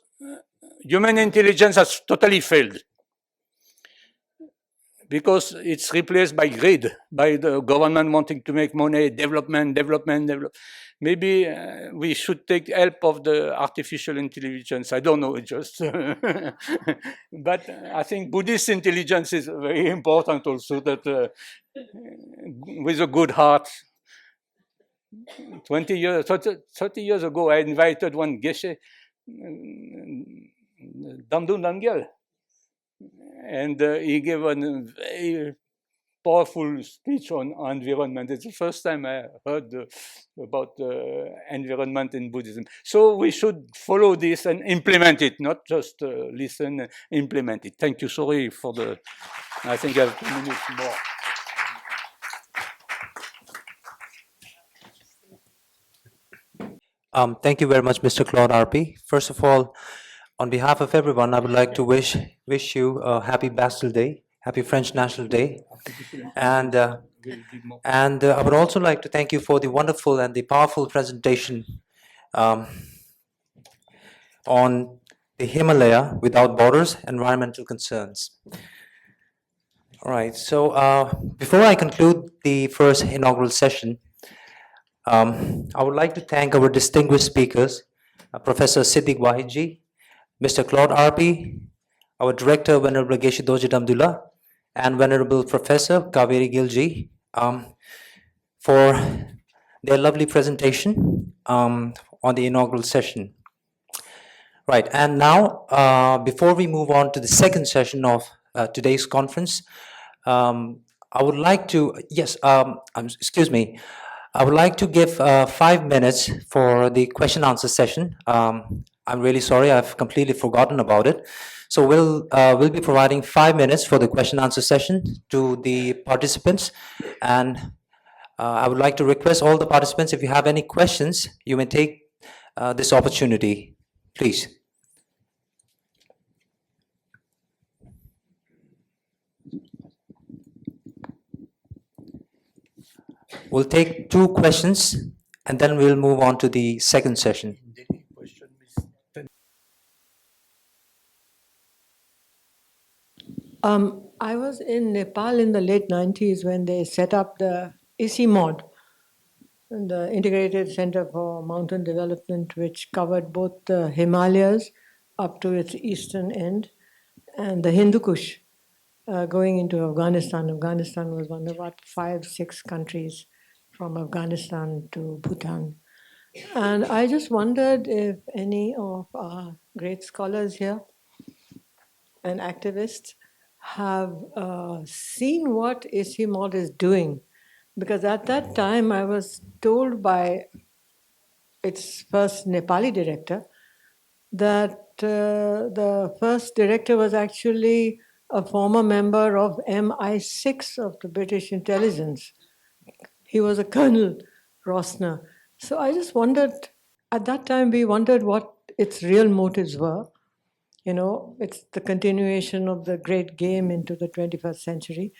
human intelligence has totally failed, because it's replaced by greed, by the government wanting to make money, development. Maybe we should take help of the artificial intelligence. I don't know, it just... But I think Buddhist intelligence is very important also, that with a good heart. 30 years ago, I invited one Geshe, Damdul and Gill. And he gave a very powerful speech on environment. It's the first time I heard about environment in Buddhism. So we should follow this and implement it, not just listen, implement it. Thank you. Sorry for the... I think I have 2 minutes more. Thank you very much, Mr. Claude Arpi. First of all, on behalf of everyone, I would like to wish you a happy Bastille Day, happy French National Day, and I would also like to thank you for the wonderful and the powerful presentation on the Himalaya without borders, environmental concerns. All right. So before I conclude the first inaugural session, I would like to thank our distinguished speakers, Professor Siddiq Wahid, Mr. Claude Arpi, our Director, Venerable Geshe Dorji Damdul, and Venerable Professor Kaveri Gill for their lovely presentation on the inaugural session. Right, and now, before we move on to the second session of today's conference, I would like to, excuse me, I would like to give 5 minutes for the question answer session. I'm really sorry, I've completely forgotten about it. So we'll be providing 5 minutes for the question answer session to the participants. And I would like to request all the participants, if you have any questions, you may take this opportunity, please. We'll take 2 questions and then we'll move on to the second session. I was in Nepal in the late 90s when they set up the ICIMOD, the Integrated Center for Mountain Development, which covered both the Himalayas up to its eastern end and the Hindu Kush going into Afghanistan. Afghanistan was one of about 5-6 countries from Afghanistan to Bhutan. And I just wondered if any of our great scholars here and activists have seen what ICIMOD is doing. Because at that time, I was told by its first Nepali director that the first director was actually a former member of MI6 of the British intelligence. He was a Colonel Rosner. So I just wondered, at that time we wondered what its real motives were. You know, it's the continuation of the great game into the 21st century.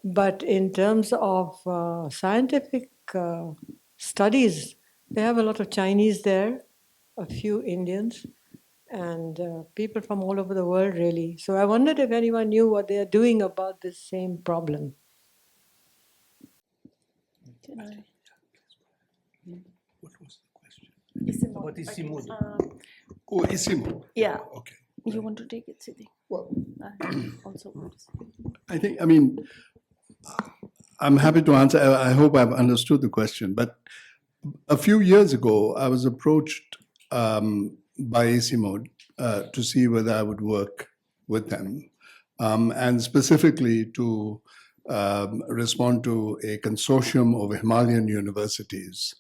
But in terms of scientific studies, they have a lot of Chinese there, a few Indians, and people from all over the world, really. So I wondered if anyone knew what they are doing about this same problem. What was the question? What is ICIMOD? Oh, Isimo. Yeah. Okay. You want to take it, Siddiq? Well, Also want to say. I mean, I'm happy to answer. I hope I've understood the question. But a few years ago, I was approached by Isimo to see whether I would work with them, and specifically to respond to a consortium of Himalayan universities,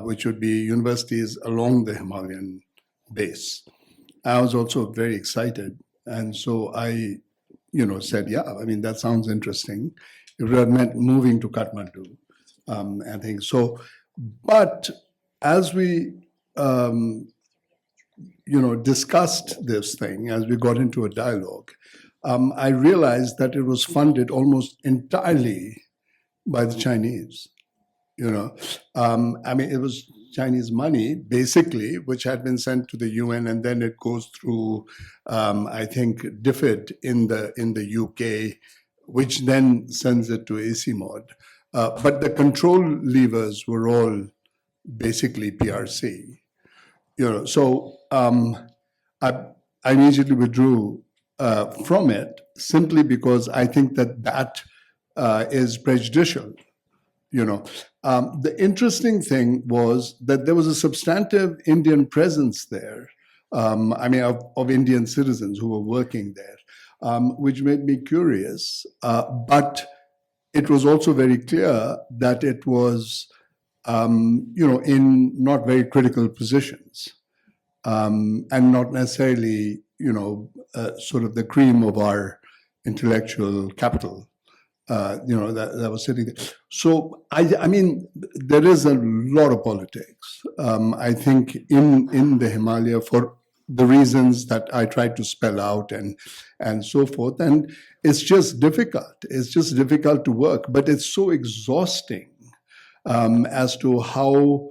which would be universities along the Himalayan base. I was also very excited, and so I, said, yeah, I mean, that sounds interesting. It would have meant moving to Kathmandu, and things. So, but as we, discussed this thing, as we got into a dialogue, I realized that it was funded almost entirely by the Chinese. It was Chinese money, basically, which had been sent to the UN, and then it goes through, I think, DFID in the UK, which then sends it to ICIMOD. But the control levers were all basically PRC. So I immediately withdrew from it simply because I think that is prejudicial. The interesting thing was that there was a substantive Indian presence there, of Indian citizens who were working there, which made me curious. But it was also very clear that it was, in not very critical positions, and not necessarily, sort of the cream of our intellectual capital. That was sitting there. So, I mean, there is a lot of politics, I think, in the Himalaya for the reasons that I tried to spell out and so forth. And it's just difficult. It's just difficult to work, but it's so exhausting as to how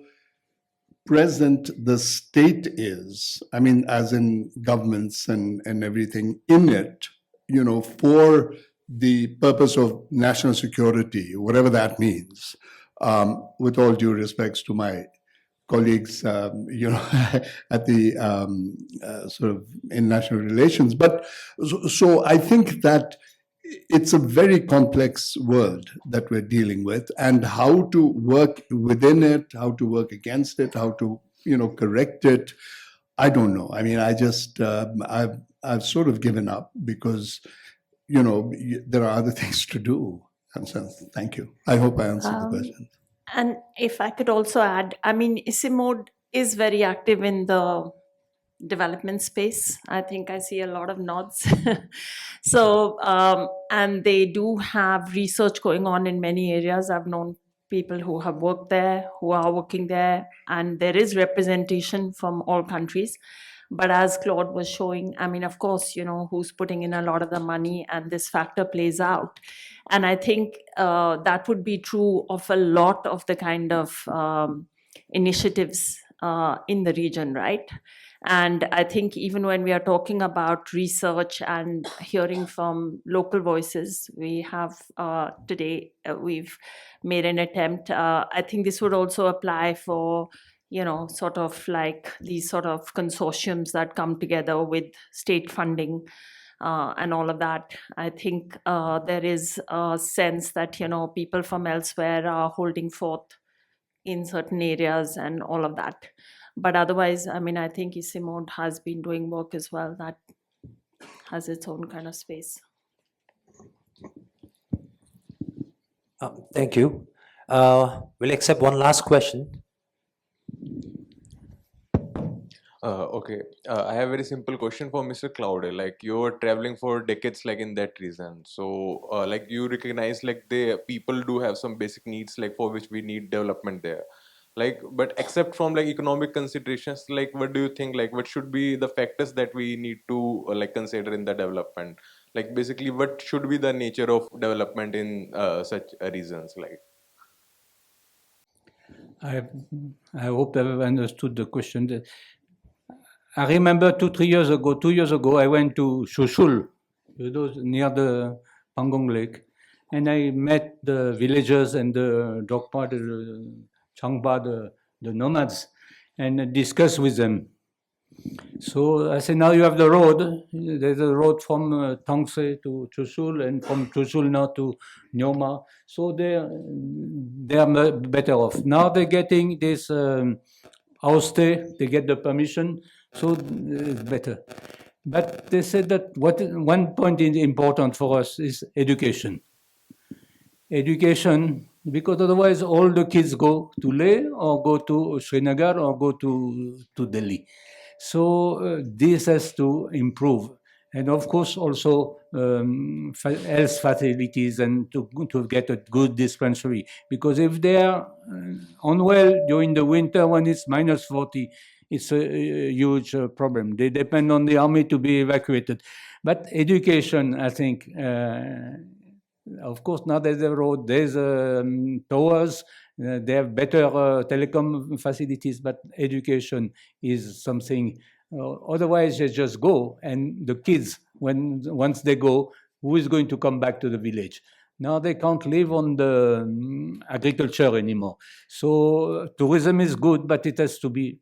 present the state is. I mean, as in governments and everything in it, for the purpose of national security, whatever that means, with all due respects to my colleagues, at the sort of in national relations. But so I think that it's a very complex world that we're dealing with, and how to work within it, how to work against it, how to, correct it. I don't know. I mean, I just, I've sort of given up because, there are other things to do. And so, thank you. I hope I answered the question. And if I could also add, I mean, ICIMOD is very active in the development space. I think I see a lot of nods. So, and they do have research going on in many areas. I've known people who have worked there, who are working there, and there is representation from all countries. But as Claude was showing, I mean, of course, who's putting in a lot of the money, and this factor plays out. And I think that would be true of a lot of the kind of initiatives in the region, right? And I think even when we are talking about research and hearing from local voices, we have today, we've made an attempt. I think this would also apply for sort of like these sort of consortiums that come together with state funding and all of that. I think there is a sense that, people from elsewhere are holding forth in certain areas and all of that. But otherwise, I mean, I think ICIMOD has been doing work as well that has its own kind of space. Thank you. We'll accept one last question. Okay, I have a very simple question for Mr. Claude. Like, you're traveling for decades, like in that region. So, like, you recognize like the people do have some basic needs, like for which we need development there. Like, but except from like economic considerations, like, what do you think? Like, what should be the factors that we need to like consider in the development? Like, basically, what should be the nature of development in such regions? Like, I hope I've understood the question. I remember 2 years ago, I went to Shushul, near the Pangong Lake, and I met the villagers and the Drokpa, the Changpa, the nomads, and discussed with them. So I say now you have the road. There's a road from Tongse to Chushul and from Chushul now to Nyoma. So they are better off. Now they're getting this house stay. They get the permission, so it's better. But they said that one point is important for us is education. Education, because otherwise all the kids go to Leh or go to Srinagar or go to Delhi. So this has to improve. And of course, also health facilities and to get a good dispensary. Because if they are unwell during the winter when it's minus 40, it's a huge problem. They depend on the army to be evacuated. But education, I think, of course, now there's a road, there's towers, they have better telecom facilities, but education is something. Otherwise, they just go, and the kids, once they go, who is going to come back to the village? Now they can't live on the agriculture anymore. So tourism is good, but it has to be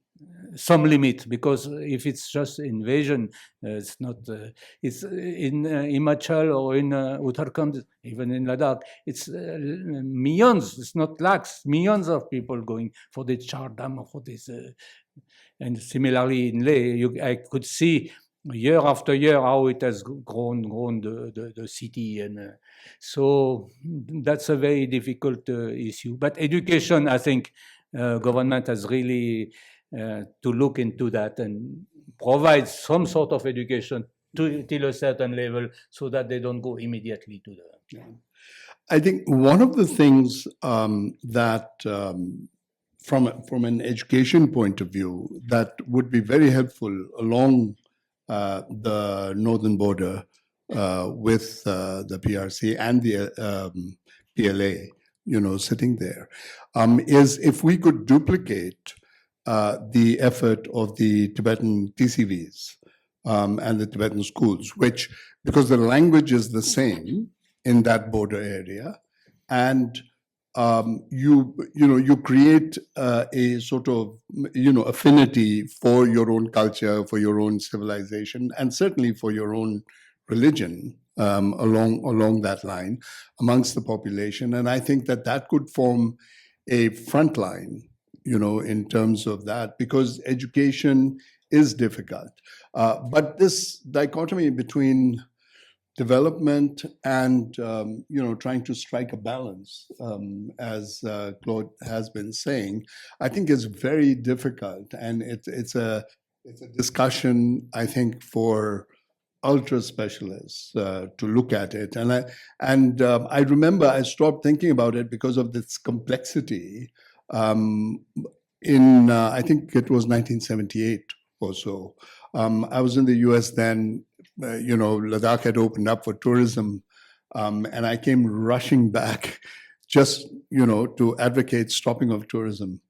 some limit, because if it's just invasion, it's not. It's in Himachal or in Uttarakhand, even in Ladakh, it's millions. It's not lakhs, millions of people going for the Char Dham or for this. And similarly in Leh, I could see year after year how it has grown the city, and so that's a very difficult issue. But education, I think, government has really to look into that and provide some sort of education till a certain level, so that they don't go immediately to the. Yeah. I think one of the things that from an education point of view that would be very helpful along the northern border with the PRC and the PLA, sitting there, is if we could duplicate the effort of the Tibetan TCVs and the Tibetan schools, which, because the language is the same in that border area, and you create a sort of affinity for your own culture, for your own civilization, and certainly for your own religion along that line amongst the population. And I think that could form a front line, in terms of that, because education is difficult. But this dichotomy between development and trying to strike a balance, as Claude has been saying, I think is very difficult, and it's a discussion, I think, for ultra specialists to look at it. And I remember I stopped thinking about it because of this complexity. In I think it was 1978 or so. I was in the US then. Ladakh had opened up for tourism, and I came rushing back just to advocate stopping of tourism.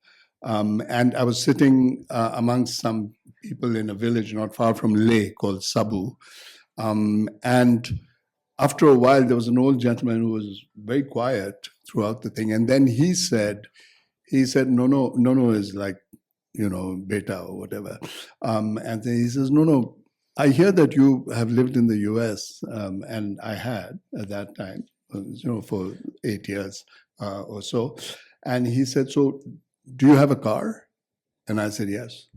And I was sitting amongst some people in a village not far from Leh called Sabu. And after a while, there was an old gentleman who was very quiet throughout the thing. And then he said, no, is like, beta or whatever. And then he says, no, I hear that you have lived in the US, and I had at that time, for 8 years or so. And he said, so do you have a car? And I said, yes.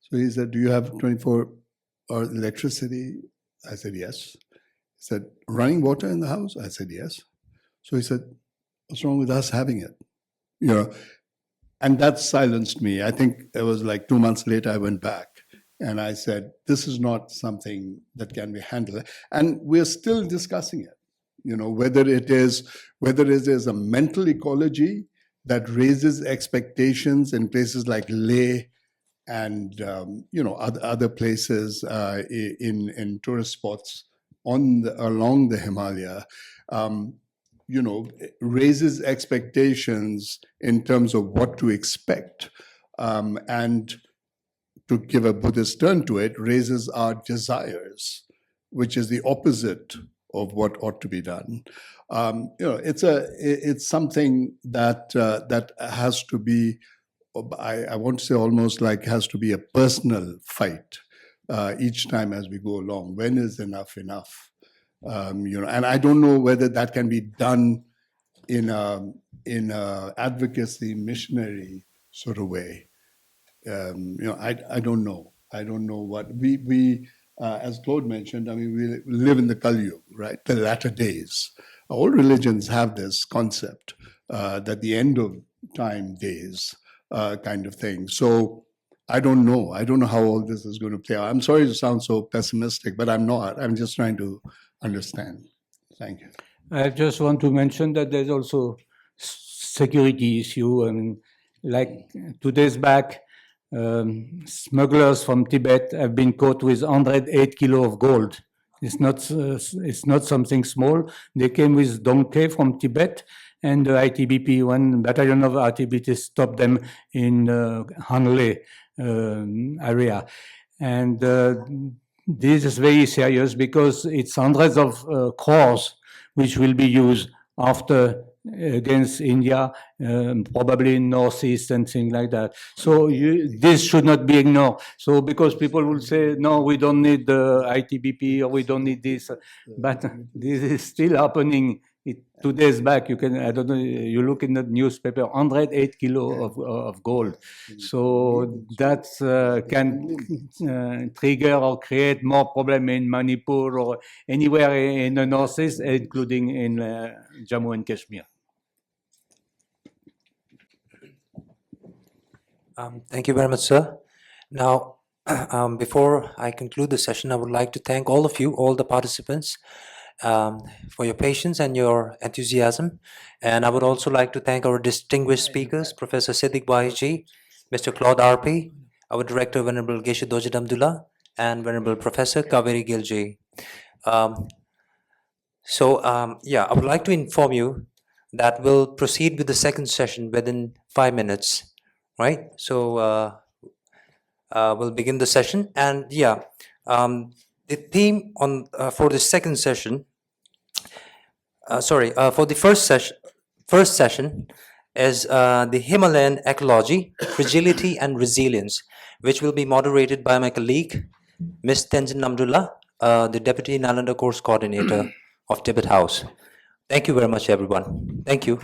So he said, do you have 24-hour electricity? I said, yes. He said, running water in the house? I said, yes. So he said, what's wrong with us having it? And that silenced me. I think it was like 2 months later, I went back and I said, this is not something that can be handled. And we're still discussing it, whether it is a mental ecology that raises expectations in places like Leh and other places in tourist spots along the Himalaya, raises expectations in terms of what to expect, and to give a Buddhist turn to it, raises our desires, which is the opposite of what ought to be done. It's something that has to be, I want to say almost like has to be a personal fight each time as we go along. When is enough enough? And I don't know whether that can be done in a advocacy missionary sort of way. I don't know. I don't know what we as Claude mentioned. I mean, we live in the Kali Yuga, right? The latter days. All religions have this concept that the end of time days kind of thing. So I don't know. I don't know how all this is going to play out. I'm sorry to sound so pessimistic, but I'm not. I'm just trying to understand. Thank you. I just want to mention that there's also security issue. I mean, like 2 days back, smugglers from Tibet have been caught with 108 kilo of gold. It's not something small. They came with donkey from Tibet, and the ITBP, one battalion of ITBP, stopped them in Hanle area. And this is very serious because it's hundreds of crores which will be used after against India, probably in Northeast and things like that. So this should not be ignored. So because people will say, no, we don't need the ITBP or we don't need this, but this is still happening. 2 days back, I don't know, you look in the newspaper, 108 kilo of gold. So that can trigger or create more problem in Manipur or anywhere in the Northeast, including in Jammu and Kashmir. Thank you very much, sir. Now, before I conclude the session, I would like to thank all of you, all the participants, for your patience and your enthusiasm. And I would also like to thank our distinguished speakers, Professor Siddiq Wahid, Mr. Claude Arpi, our Director, Venerable Geshe Damdul, and Venerable Professor Kaveri Gill. I would like to inform you that we'll proceed with the second session within 5 minutes, right? So we'll begin the session. And the theme for the second session, for the first session is the Himalayan ecology, fragility and resilience, which will be moderated by my colleague, Ms. Tenzin Namdullah, the Deputy Nalanda Course Coordinator of Tibet House. Thank you very much, everyone. Thank you.